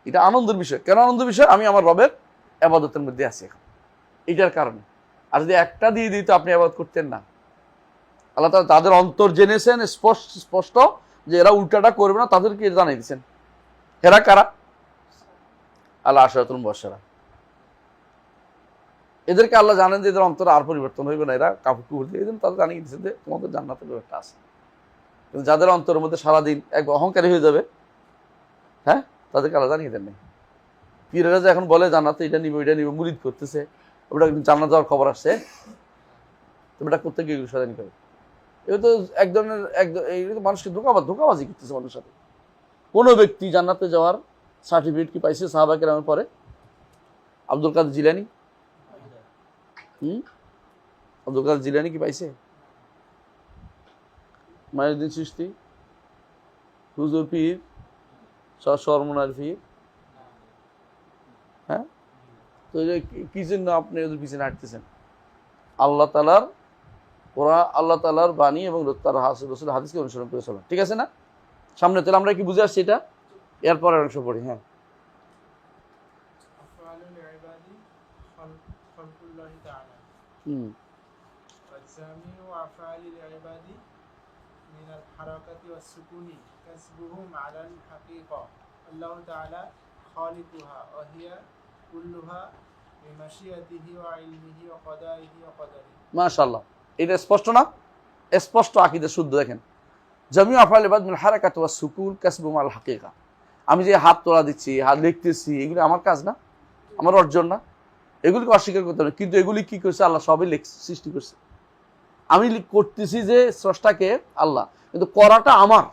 এটা আনন্দের বিষয়। কেন আনন্দের বিষয়? আমি আমার রবের ইবাদতের মধ্যে আছি এখন, এটার কারণে। আর যদি একটা দিয়ে দিত আপনি ইবাদত করতেন না। আল্লাহ তাআলা তাদের অন্তর জেনেছেন স্পষ্ট যে এরা উল্টাটা করবে না, তাদেরকে জানিয়ে দিয়েছেন। এরা কারা? আল্লাহ আশরাতুল মুবাশশারা। এদেরকে আল্লাহ জানেন যে এদের অন্তর আর পরিবর্তন হইবে না, এরা কাপড় কুকুর দিয়ে দেন, তাদের জানিয়ে দিয়েছেন যে তোমাদের জান্নাতের ব্যাপারটা আছে। কিন্তু যাদের অন্তরের মধ্যে সারাদিন এক অহংকারী হয়ে যাবে, হ্যাঁ, তাদেরকে আল্লাহ জানিয়ে দেন নাই। পীরেরা যে এখন বলে জান্নাতে এটা নিবে ওইটা নিবে, মুরিদ করতেছে, ওটা কিন্তু জান্নাত যাওয়ার খবর আসছে, তো এটা করতে গিয়ে এগুলো সাজানি করে। এগুলো তো এক ধরনের মানুষকে ধোঁকাবাজি করতেছে মানুষের সাথে। কোনো ব্যক্তি জান্নাতে যাওয়ার সার্টিফিকেট কি পাইছে সাহাবা কেরামের পরে? আব্দুল কাদের জিলানী, আব্দুল কাদের জিলানী কি পাইছে? মাইনুদ্দিন চিশতি, হুজুর পীর, সরমনার পীর, হ্যাঁ? তো কি জন্য আপনি ওদের পিছনে হাঁটতেছেন? আল্লাহ তাআলার বাণী এবং তার রাসূল হাদিসকে অনুসরণ করে চলেন, ঠিক আছে না? সামনে তাহলে আমরা কি বুঝে আসছি এটা? এরপরের অংশ পড়ি। হ্যাঁ, আফআলুল ইবাদি খালকুল্লাহি তাআলা ওয়াজামিউ আফআলিল ইবাদি মিনাল হারাকাতি ওয়াস সুকুনি কাসবুহুম আলাল হাকীকা আল্লাহু তাআলা খালিকুহা ওয়া হিয়া কুল্লুহা বিমাশিয়াতিহি ওয়া ইলমিহি ওয়া কদাইহি ওয়া কদারিহি। মাশাআল্লাহ, এটা স্পষ্ট না? স্পষ্ট আকীদা শুদ্ধ। দেখেন, জামিউ আফআলিল ইবাদ মিনাল হারাকাতি ওয়াস সুকুন কাসবুহুম আলাল হাকীকা। আমি যে হাত তোলা দিচ্ছি, হাত লিখতেছি, এগুলি আমার কাজ না, আমার অর্জন না, এগুলিকে অস্বীকার করতে হবে। কিন্তু এগুলি কি করছে? আল্লাহ সবই সৃষ্টি করছে। আমি করতেছি যে স্রষ্টাকে আল্লাহ, কিন্তু করাটা আমার।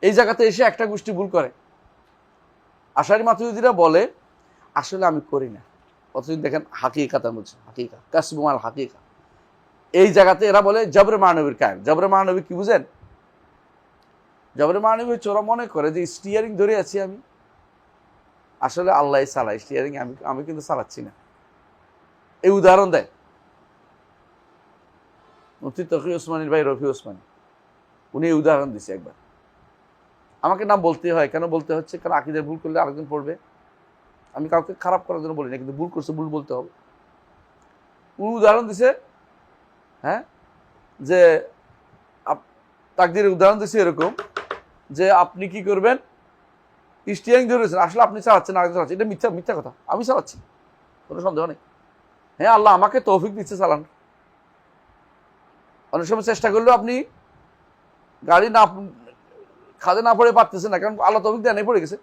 এই জায়গাতে এসে একটা গোষ্ঠী ভুল করে। আশারি মাতুরিদীরা বলে আসলে আমি করি না, অথচ দেখেন হাকিকাতের মধ্যে হাকিকা কাসবুমাল হাকিকা। এই জায়গাতে এরা বলে জবরে মানবীর কায়েম। জবরে মানবী কি বুঝেন? জবরে মানবী চোরা মনে করে যে স্টিয়ারিং ধরে আছি আমি, আসলে আল্লাহ চালায় স্টিয়ারিং, আমি কিন্তু চালাচ্ছি না। এই উদাহরণ দেয় মুফতি তকি ওসমানীর ভাই রফি ওসমানী, উনি এই উদাহরণ দিচ্ছে একবার। আমাকে নাম বলতে হয়, কেন বলতে হচ্ছে? কারণ আকীদার ভুল করলে আরেকজন পড়বে। আমি কাউকে খারাপ করার জন্য বলি না, কিন্তু ভুল করছে ভুল বলতে হবে। উনি উদাহরণ দিছে, হ্যাঁ, যে তাকদীরের উদাহরণ দিচ্ছে এরকম যে আপনি কি করবেন? স্টিয়ারিং ধরেছেন, আসলে আপনি চালাচ্ছেন, আরেকজন চালাচ্ছে, এটা মিথ্যা কথা। আমি চালাচ্ছি, কোনো সন্দেহ নেই। হ্যাঁ, আল্লাহ আমাকে তৌফিক দিচ্ছে চালান। অনেক সময় চেষ্টা করলেও আপনি গাড়ি খাদে না পড়ে পারতেছেন না, কারণ আল্লাহ তৌফিক দেয় নাই, পড়ে গেছে,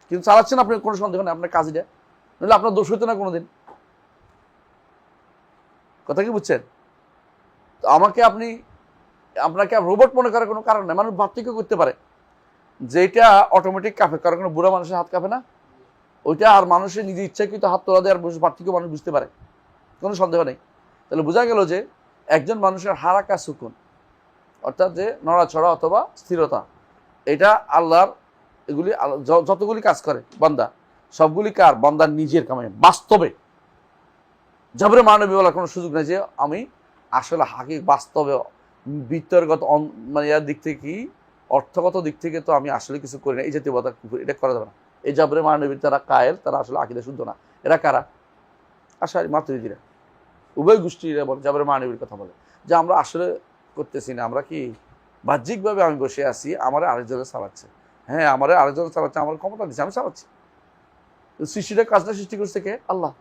কিন্তু চালাচ্ছেন আপনি, কোনো সন্দেহ নেই আপনার কাজটা, নইলে আপনার দোষ হইতো না কোনোদিন। কথা কি বুঝছেন? তো আপনাকে রোবট মনে করার কোনো কারণ নেই। মানুষ পার্থক্য করতে পারে, যেটা অটোমেটিক কাঁপে, কারণ কোনো বুড়া মানুষের হাত কাঁপে না, ওইটা আর মানুষের নিজের ইচ্ছাকৃত হাত তোলা দেওয়ার পার্থক্য মানুষ বুঝতে পারে, কোনো সন্দেহ নেই। তাহলে বোঝা গেল যে একজন মানুষের হারাকা সুকুন, অর্থাৎ যে নড়াছড়া অথবা স্থিরতা, এটা আল্লাহর এগুলি যতগুলি কাজ করে বান্দা, সবগুলি কার? বান্দার নিজের কামাই। বাস্তবে জাবরে মানবী বলার কোনো সুযোগ নেই যে আমি আসলে বাস্তবে বিতর্কত মানে ইয়ার দিক থেকে কি, অর্থগত দিক থেকে তো আমি আসলে কিছু করি না, এই জাতীয় কথা এটা করা যাবে না। এই জাবরে মানবীর তারা কায়েল, তারা আসলে আকীদা শুদ্ধ না। এরা কারা? আশারি মাতুরিদিরা, উভয় গোষ্ঠীরা বলে, জাবরে মানবীর কথা বলে যে আমরা আসলে করতেছি না, আমরা কি বাহ্যিকভাবে আমি বসে আছি, আমার আরেকজনে চালাচ্ছে। হ্যাঁ, আমার আরেকজনে চালাচ্ছে, আমার ক্ষমতা দিচ্ছে, আমি চালাচ্ছি। সৃষ্টিটা, কাজটা সৃষ্টি করছে কে? আল্লাহ।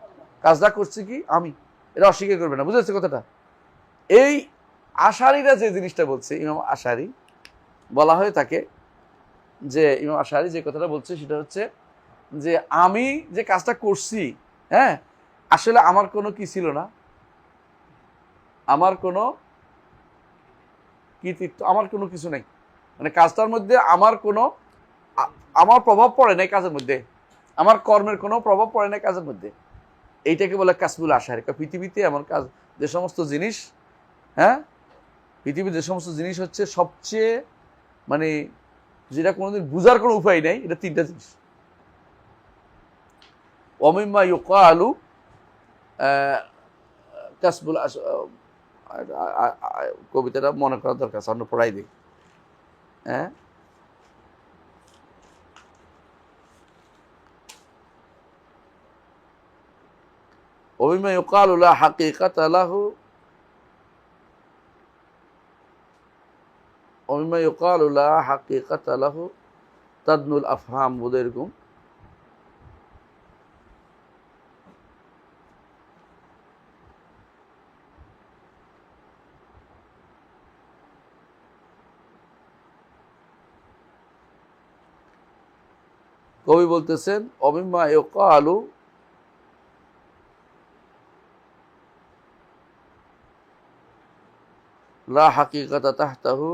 কাজটা করছে কি? আমি। এটা অস্বীকার করবে না। বুঝেছে কথাটা? এই আশারিরা যে জিনিসটা বলছে, ইমাম আশারি বলা হয়ে থাকে যে, ইমাম আশারি যে কথাটা বলছে সেটা হচ্ছে যে আমি যে কাজটা করছি, হ্যাঁ, আসলে আমার কোনো কি ছিল না, আমার কোনো কৃতিত্ব, আমার কোনো কিছু নেই, মানে কাজটার মধ্যে আমার কোনো আমার প্রভাব পড়ে নাই কাজের মধ্যে, আমার কর্মের কোনো প্রভাব পড়ে নাই কাজের মধ্যে। এইটাকে বলে কাসবুল আশারি। পৃথিবীতে এমন কাজ, যে সমস্ত জিনিস, হ্যাঁ, পৃথিবীর যে সমস্ত জিনিস হচ্ছে সবচেয়ে মানে যেটা কোনোদিন বুঝার কোনো উপায় নেই, এটা তিনটা জিনিস। ওমিম্মা ইউকালু কাসবুল কবিতাটা মনে করা দরকার, অন্য পড়াই দিই। হ্যাঁ, ওমিম্মা ইউকালু লা হাকিকাতা লাহু, ওমিম্মা ইউকালু লা হাকিকাতা লাহু তাদনুল আফহাম, বোধহয় এরকম। কবি বলতেছেন অমিম্মা ইউকালু লা হাকিকাতা তাহতাহু,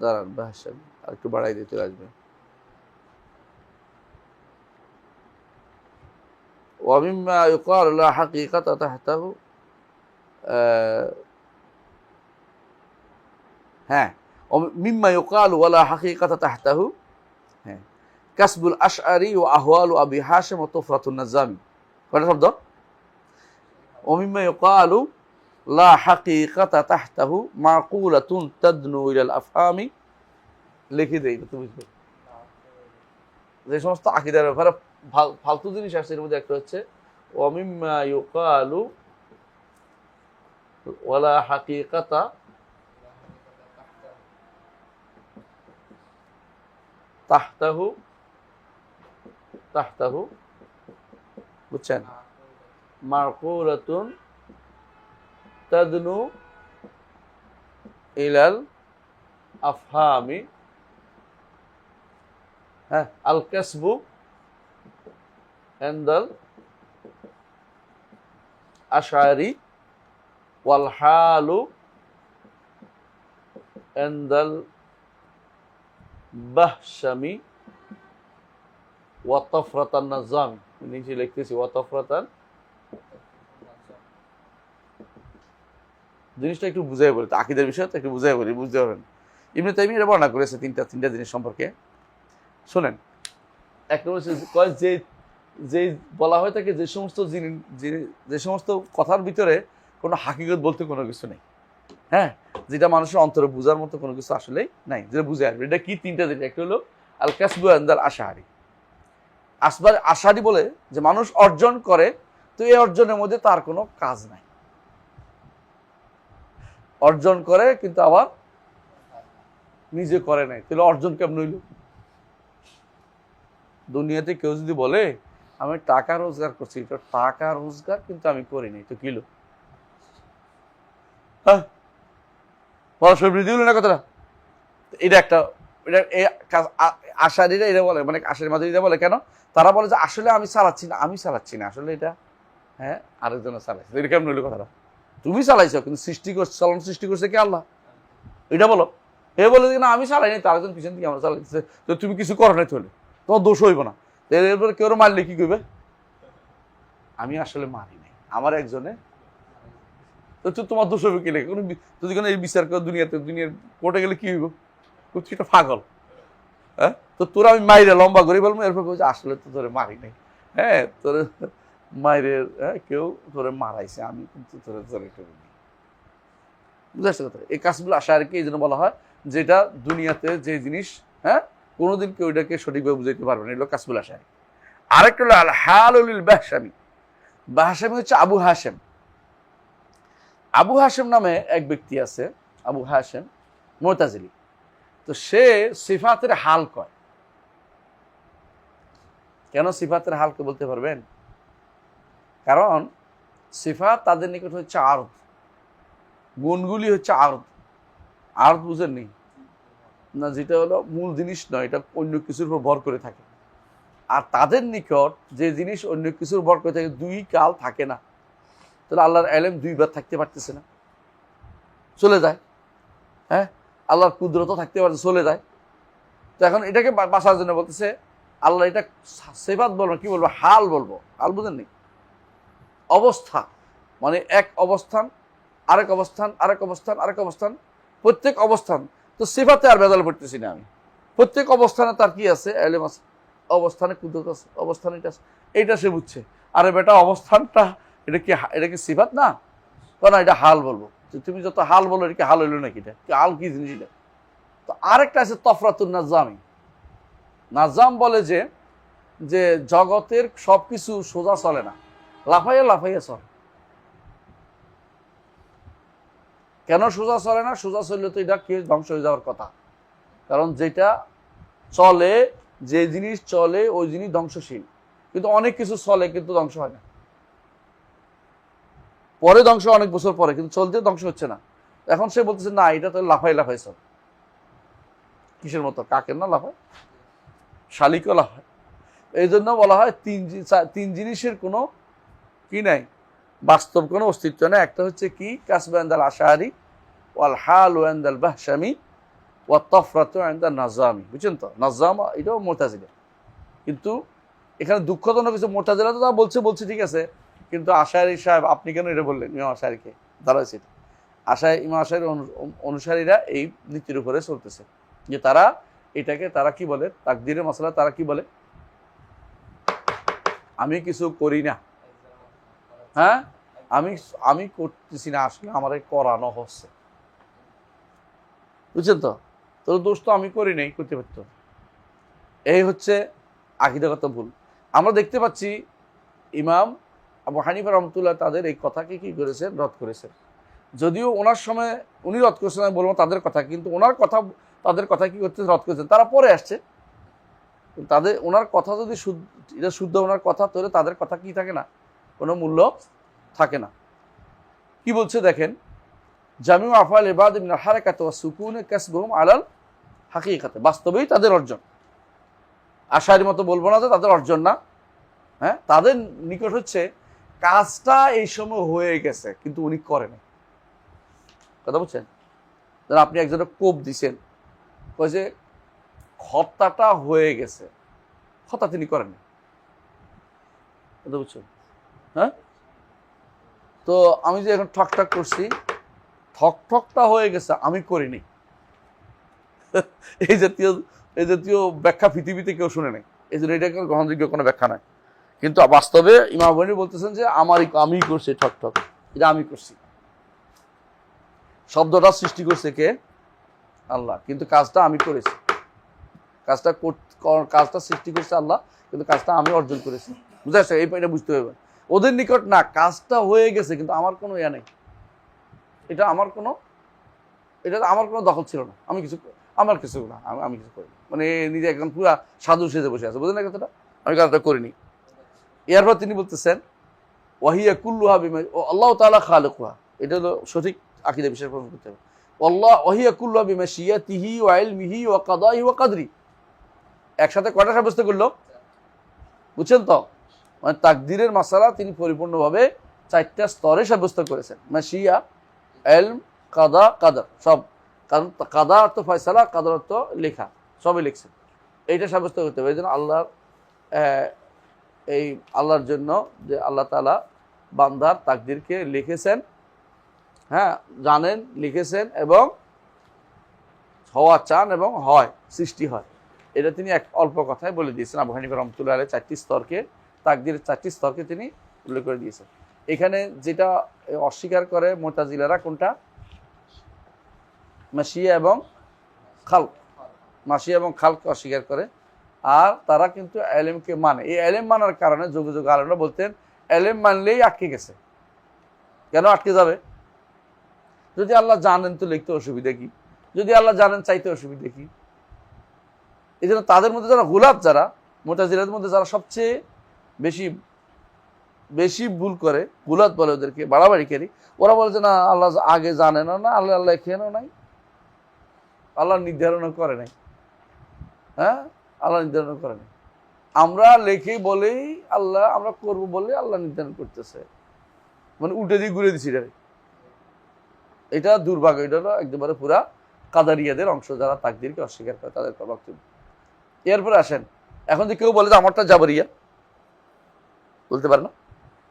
দাঁড়ান ভাষণ আর একটু বাড়াই দিতে আসবে। ওয়ামিম্মা ইউকালু লা হাকিকাতা তাহতাহু, হ্যাঁ, মিম্মা ইউকালু ওয়ালা হাকিকাতা তাহতাহু, হ্যাঁ, কাসবুল আশআরি ওয়া আহওয়ালু আবি হাশিম ওয়া তুফরাতুন নাজামি। কয়টা শব্দ? ওমিম্মা ইউকালু লা হাকিকাতা তাহতাহু মাকুলাতুন তাদনু ইলাল আফহামি। লিখে দেই, তো বুঝবে। যে সমস্ত আকীদার ব্যাপারে ফালতু জিনিস আসছে, এর মধ্যে একটা হচ্ছে ওমিম্মা ইউকালু ওয়ালা হাকিকাতা তাহতাহু, তাহতাহু, বুঝছেন, মাকুলাতুন তাদনু ইলাল আফহামি, হ্যাঁ, আল কাসবু ইনদাল আশআরি ওয়াল হালু ইনদাল বাহশামি ওয়া তাফরাতান নাজামি। নিচে লিখতেছি ওয়া তাফরাতান। জিনিসটা একটু বুঝাই বলি, আকীদার বিষয়টা একটু বুঝাই বলি, বুঝতে পারবেন। ইবনে তাইমিয়া এটা বর্ণনা করেছে তিনটা জিনিস সম্পর্কে। শোনেন, এক নম্বর যে যে বলা হয়ে থাকে যে সমস্ত জিনিস, যে সমস্ত কথার ভিতরে কোনো হাকিকত বলতে কোনো কিছু নেই, হ্যাঁ, যেটা মানুষের অন্তরে বোঝার মতো কোনো কিছু আসলেই নাই, যেটা বুঝে আসবে। এটা কি? তিনটা জিনিস। একটা হলো আল কাসবু ইনদাল আশআরি। আশআরি বলে যে মানুষ অর্জন করে, তো এই অর্জনের মধ্যে তার কোনো কাজ নাই। অর্জন করে কিন্তু আবার নিজে করে নাই, তাহলে অর্জন কেমন হইল? দুনিয়াতে কেউ যদি বলে আমি টাকা রোজগার করছি, তো টাকা রোজগার কিন্তু আমি করিনি, তো কিলো? হ্যাঁ, পড়াশোনা বৃদ্ধি হলো না কথাটা। এটা একটা, এটা আশারিরা এটা বলে, মানে আশারি মাদুরিরা বলে কেন? তারা বলে যে আসলে আমি চালাচ্ছি না, আসলে এটা, হ্যাঁ, আরেকজনে চালাইছে। এটা কেমন হইলো কথাটা? তুমি চালাইছো, কিন্তু চালানো সৃষ্টি করছে কে? আল্লাহ। এটা বলো। এ বলে যে না আমি চালাইনি, তো আরেকজন পিছন থেকে আমরা চালাইছে, তো তুমি কিছু করো নাই, তাহলে তোমার দোষ হইব না। এরপরে কেউ মারলে কি করবে? আমি আসলে মারি নাই, আমার একজনে তো তোমার দোষ হবে কি লেগে কোনো যদি কোনো এই বিচার করো দুনিয়াতে, দুনিয়ার কোর্টে গেলে কি হইব? তুই একটা পাগল। হ্যাঁ, তো তোরা আমি মাইরে লম্বা করে বলবো, এরপর বলছি আসলে তো তোরে মারি নাই, হ্যাঁ তোর মায়ের কেউ তোরে মারাইছে, আমি কিন্তু তোরে তোরে করিনি। বুঝে আসছে কথা? এই কাসবুল আশারিকে এই জন্য বলা হয় যেটা দুনিয়াতে যে জিনিস, হ্যাঁ কোনোদিন কেউ এটাকে সঠিকভাবে বুঝাইতে পারবে না, এগুলো কাসবুল আশারি। আরেকটা হলো আল হালুল বাহশামি। বাহশামি হচ্ছে আবু হাশেম। আবু হাশেম নামে এক ব্যক্তি আছে, আবু হাশেম মুতাজিলি। তো সে সিফাতের হাল কয়। কেন সিফাতের হালকে বলতে পারবেন? কারণ সিফাত তাদের নিকট হচ্ছে আরদ, গুণগুলি হচ্ছে আরদ। আরদ বুঝেননি না? যেটা হলো মূল জিনিস নয়, এটা অন্য কিছুর উপর ভর করে থাকে। আর তাদের নিকট যে জিনিস অন্য কিছুর ভর করে থাকে, দুই কাল থাকে না। তাহলে আল্লাহর এলেম দুইবার থাকতে পারতেছে না, চলে যায়। হ্যাঁ, আল্লাহর কুদরতও থাকতে পারছে, চলে যায়। তো এখন এটাকে বাঁচার জন্য বলতেছে আল্লাহ এটা সিফাত বলবো, কি বলবো, হাল বলবো। হাল বুঝেননি? অবস্থা মানে এক অবস্থান, আরেক অবস্থান, আরেক অবস্থান, আরেক অবস্থান, প্রত্যেক অবস্থান। তো সিফাতে আর বেদাল পড়তেছি না আমি। প্রত্যেক অবস্থানে তার কি আছে? এলেম আছে। অবস্থানে কুদরত আছে, অবস্থানে এটা আছে, এইটা সে বুঝছে। আরে বেটা অবস্থানটা এটা কি সিফাত না? না, এটা হাল বলবো। তুমি যত হাল বলো, এটা কি হাল হইলো নাকি? এটা কি হাল? কি জিনিস এটা? তো আরেকটা আছে তফরাতুন নাজামি। নাজাম বলে যে যে জগতের সবকিছু সোজা চলে না, লাফাইয়া লাফাইয়া চলে। কেন সোজা চলে না? সোজা চললে তো এটা কি ধ্বংস হয়ে যাওয়ার কথা। কারণ যেটা চলে, যে জিনিস চলে ওই জিনিস ধ্বংসশীল। কিন্তু অনেক কিছু চলে কিন্তু ধ্বংস হয় না, পরে ধ্বংস অনেক বছর পরে, কিন্তু চলতে ধ্বংস হচ্ছে না। এখন সে বলতেছে না, এটা তো লাফাই লাফাই চলে। কিসের মতো? কাকের না লাফায়, শালিকও লাফায়। এই জন্য বলা হয় তিন জিনিসের কোনো কি নাই, বাস্তব কোনো অস্তিত্ব নেই। একটা হচ্ছে কি? কাসবু ইনদাল আশআরি, ওয়াল হালু ইনদাল বাহশামি, ওয়াত তাফরাতু ইনদাল নাজামি। বুঝছেন তো? নাজাম এটাও মুতাজিলা। কিন্তু এখানে দুঃখজনক কিছু, মুতাজিলা তো তা বলছে ঠিক আছে, কিন্তু আশারি সাহেব আপনি কেন এটা বললেন? ইমাম আশারিকে দাঁড়াইছে, ইমাম আশারির অনুসারীরা এই নীতির উপরে চলতেছে যে তারা এটাকে, তারা কি বলে, তাকদীরের মাসলা তারা কি বলে, আমি কিছু করি না, হ্যাঁ আমি করতেছি না, আসলে আমার করানো হচ্ছে। বুঝছেন তো? তোর দোষ তো আমি করি নাই, করতে পারত। এই হচ্ছে আকীদাগত ভুল। আমরা দেখতে পাচ্ছি ইমাম আবু হানিফা রহমতুল্লাহ তাদের এই কথাকে কি করেছেন? রদ করেছেন। যদিও ওনার সময় উনি রদ করেছেন, আমি বলবো তাদের কথা, কিন্তু ওনার কথা, তাদের কথা কি করতে রদ করেছেন, তারা পরে আসছে। ওনার কথা যদি এটা শুদ্ধ ওনার কথা, তাহলে তাদের কথা কি থাকে না, কোনো মূল্য থাকে না। কি বলছে দেখেন, জামিউ আফআল ইবাদ মিনাল হারাকাত ওয়াস সুকুন কাসবুহুম আলাল হাকিকাতে, বাস্তবেই তাদের অর্জন। আশারির মতো বলবো না যে তাদের অর্জন না, হ্যাঁ তাদের নিকট হচ্ছে কাজটা এই সময় হয়ে গেছে কিন্তু উনি করেন। কথা বুঝছেন? আপনি একজনের কোপ দিছেন, কই যে হত্যাটা হয়ে গেছে, হত্যা তিনি করেন। কথা বুঝছেন? হ্যাঁ, তো আমি যে এখন ঠকঠক করছি, ঠকঠকটা হয়ে গেছে, আমি করিনি। এই জাতীয় ব্যাখ্যা পৃথিবীতে কেউ শুনে নেই। এই জন্য এটা গ্রহণযোগ্য কোনো ব্যাখ্যা নাই। কিন্তু বাস্তবে ইমাম বনি বলতেছেন যে আমি করছি ঠকঠক, এটা আমি করছি। শব্দটা সৃষ্টি করছে কে? আল্লাহ, কিন্তু কাজটা আমি করেছি। কাজটা সৃষ্টি করছে আল্লাহ, কিন্তু কাজটা আমি অর্জন করেছি। বুঝতে পারছো? এটা বুঝতে হবে। ওদের নিকট না, কাজটা হয়ে গেছে কিন্তু আমার কোনো ইয়া নেই, এটা আমার কোনো দখল ছিল না, আমি কিছু না, আমি কিছু করিনি। মানে নিজে একদম পুরা সাধু সেজে বসে আছে, বুঝলেন না কথাটা? আমি কাজটা করিনি। এরপর তিনি বলতেছেন ওয়াহিয়া কুল্লুহা বিমা আল্লাহু তাআলা খালিকুহা। এটা হলো সঠিক আকীদা বিশ্বাস করতে হবে। ওয়াহিয়া কুল্লুহা বিমাশিয়াতিহি ওয়া ইলমিহি ওয়া কাদাইহি ওয়া কদরি। একসাথে কয়টা সাব্যস্ত করলো? বুঝছেন তো? মানে তাকদীরের মাসালা তিনি পরিপূর্ণভাবে 4টা স্তরে সাব্যস্ত করেছেন। মাশিয়া, ইলম, কাদা, কাদর, সব। কারণ কাদা অর্থ ফয়সালা, কাদর অর্থ লেখা, সবই লিখছেন। এইটা সাব্যস্ত করতে হবে। এই জন্য আল্লাহর জন্য যে আল্লাহ তাআলা বান্দার তাকদীরকে লিখেছেন, হ্যাঁ, জানেন, লিখেছেন এবং হওয়া চান এবং হয়, সৃষ্টি হয়। এটা তিনি এক অল্প কথায় বলে দিয়েছেন। আবু হানিফা রহমতুল্লাহ আলাইহি 4টি স্তরকে, তাকদীরের 4টি স্তরকে তিনি উল্লেখ করে দিয়েছেন। এখানে যেটা অস্বীকার করে মুতাজিলারা, কোনটা? মাশিয়া এবং খালক। মাশিয়া এবং খালককে অস্বীকার করে। আর তারা কিন্তু এলেমকে মানে। এই এলেম মানার কারণে যুগে যুগে আলেমরা বলতেন এলেম মানলেই আটকে গেছে। কেন আটকে যাবে? যদি আল্লাহ জানেন তো লিখতে অসুবিধা কি? যদি আল্লাহ জানেন চাইতে অসুবিধা কি? এই জন্য তাদের মধ্যে যারা গুলাব, যারা মুতাজিলাদের মধ্যে যারা সবচেয়ে বেশি বেশি ভুল করে, গুলাত বলে ওদেরকে, বাড়াবাড়িকারী, ওরা বলে যে না আল্লাহ আগে জানে না, আল্লাহ আল্লাহ খেয়েও নাই, আল্লাহ নির্ধারণও করে নাই। হ্যাঁ, আল্লাহ নির্ধারণ করে নাই। আমরা লেখে বলেই আল্লাহ, আমরা করবো বলে আল্লাহ নির্ধারণ করতেছে, মানে উল্টে দিয়ে ঘুরে দিচ্ছি। এটা দুর্ভাগ্য। এটা হলো একেবারে পুরা কাদারিয়াদের অংশ, যারা তাকদীরকে অস্বীকার করে, তাদের বক্তব্য। এরপরে আসেন, এখন যে কেউ বলে যে আমারটা জাবরিয়া, বলতে পারে না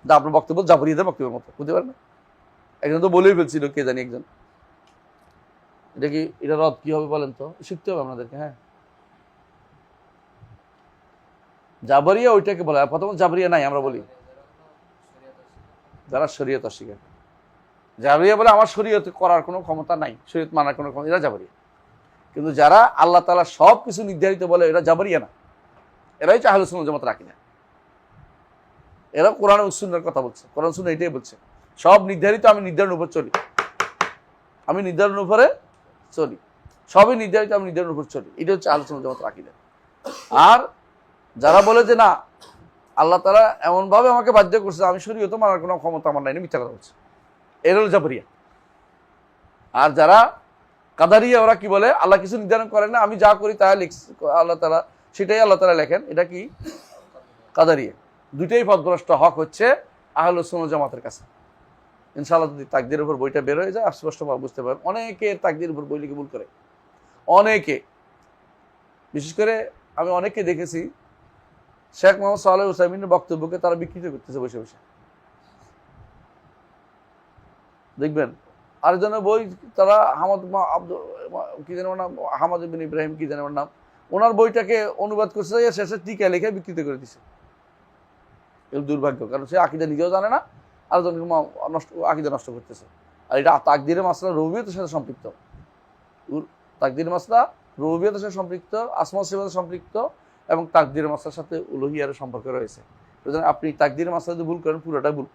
যে আপনার বক্তব্য জাবরিয়াদের বক্তব্যের মতো, বুঝতে পারে না। একজন তো বলেই ফেলছিল, কে জানি একজন। এটা কি, এটা রদ কি হবে বলেন তো? শিখতে হবে আপনাদেরকে। হ্যাঁ, জাবরিয়া ওইটাকে বলে। প্রথম জাবরিয়া নাই, আমরা বলি যারা শরীয়ত অস্বীকার। জাবরিয়া বলে আমার শরীয়ত করার কোনো ক্ষমতা নাই, শরীয়ত মানার কোনো ক্ষমতা, এরা জাবরিয়া। কিন্তু যারা আল্লাহ তাআলা সব কিছু নির্ধারিত বলে, এরা জাবরিয়া না, এরাই আহলুস সুন্নাহ ওয়াল জামাত রাখি না। এরা কোরআন ও সুন্নাহর কথা বলছে, কোরআন সুন্নাহ এটাই বলছে সব নির্ধারিত, আমি নির্ধারণের উপর চলি, আমি নির্ধারণের উপরে চলি, সবই নির্ধারিত, আমি নির্ধারণের উপর চলি। এটা হচ্ছে আহলুস সুন্নাহ ওয়াল জামাত রাখি না। আর যারা বলে যে না আল্লাহ তাআলা এমনভাবে আমাকে বাধ্য করছে, আমি শরীয়ত মানার কোনো ক্ষমতা আমার নাই, মিথ্যা কথা বলছে, এরা হলো জাবরিয়া। আর যারা কাদারিয়া, ওরা কি বলে আল্লাহ কিছু নির্ধারণ করেন না, আমি যা করি তা লিখছি আল্লাহ তাআলা, সেটাই আল্লাহ তাআলা লেখেন। এটা কি? কাদারিয়া। দুইটাই পথভ্রষ্ট। হক হচ্ছে আহলুস সুন্নাহ ওয়াল জামাতের কাছে। ইনশাআল্লাহ যদি তাকদীরের উপর বইটা বের হয়ে যায়, স্পষ্টভাবে বুঝতে পারেন। অনেকের তাকদীরের উপর বই লিখে ভুল করে, অনেকে। বিশেষ করে আমি অনেককে দেখেছি শেখ মোহাম্মদ সালেহ উসাইমিনের বক্তব্যকে তারা বিকৃত করতেছে বসে বসে, দেখবেন। আরেকজনের বই তারা কি যেন নাম, আহমদ ইবনে ইব্রাহিম কি যেন নাম, ওনার বইটাকে অনুবাদ করছে, শেষে টিকা লিখে বিকৃত করে দিছে। এর দুর্ভাগ্য, কারণ সে আকীদা নিজেও জানে না, আরেকজনকে আকীদা নষ্ট করতেছে। আর এটা তাকদীরের মাসলা রুবুবিয়তের সাথে সম্পৃক্ত। তাকদীরের মাসলা রুবুবিয়তের সাথে সম্পৃক্ত, আসমা ওয়া সিফাতের সম্পৃক্ত, এবং তাকদীরের মাসলার সাথে উলুহিয়ার সম্পর্ক রয়েছে। সুতরাং আপনি তাকদীরের মাসলা যদি ভুল করেন, পুরোটা ভুল।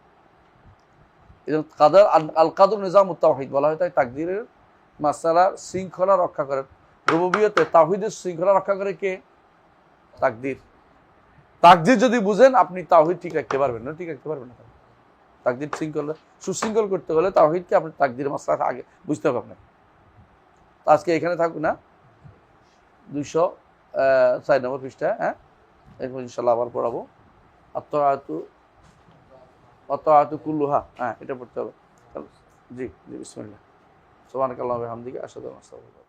এই জন্য কাদার আল কাদর নিজামুত তাওহীদ বলা হয়, তাই তাকদীরের মাসলার শৃঙ্খলা রক্ষা করেন। রুবুবিয়তে তাওহীদের শৃঙ্খলা রক্ষা করে কে? তাকদীর। তাকদীর যদি বুঝেন, আপনি তাওহীদ ঠিক রাখতে পারবেন না, ঠিক রাখতে পারবেন না। তাকদীর সুশৃঙ্খল করতে হলে তাওহীদকে আপনি তাকদীর মাসলা আগে বুঝতে হবে আপনাকে। আজকে এখানে থাকুন না, 204 নম্বর পৃষ্ঠা। হ্যাঁ, এরপর ইনশাআল্লাহ আবার পড়াবো। আত্তাআতু কুল্লুহা, হ্যাঁ এটা পড়তে হবে। জি জি, বিসমিল্লাহ। সুবহানাকাল্লাহু ওয়া বিহামদিকা, আশহাদু আল্লা ইলাহা ইল্লা আনতা।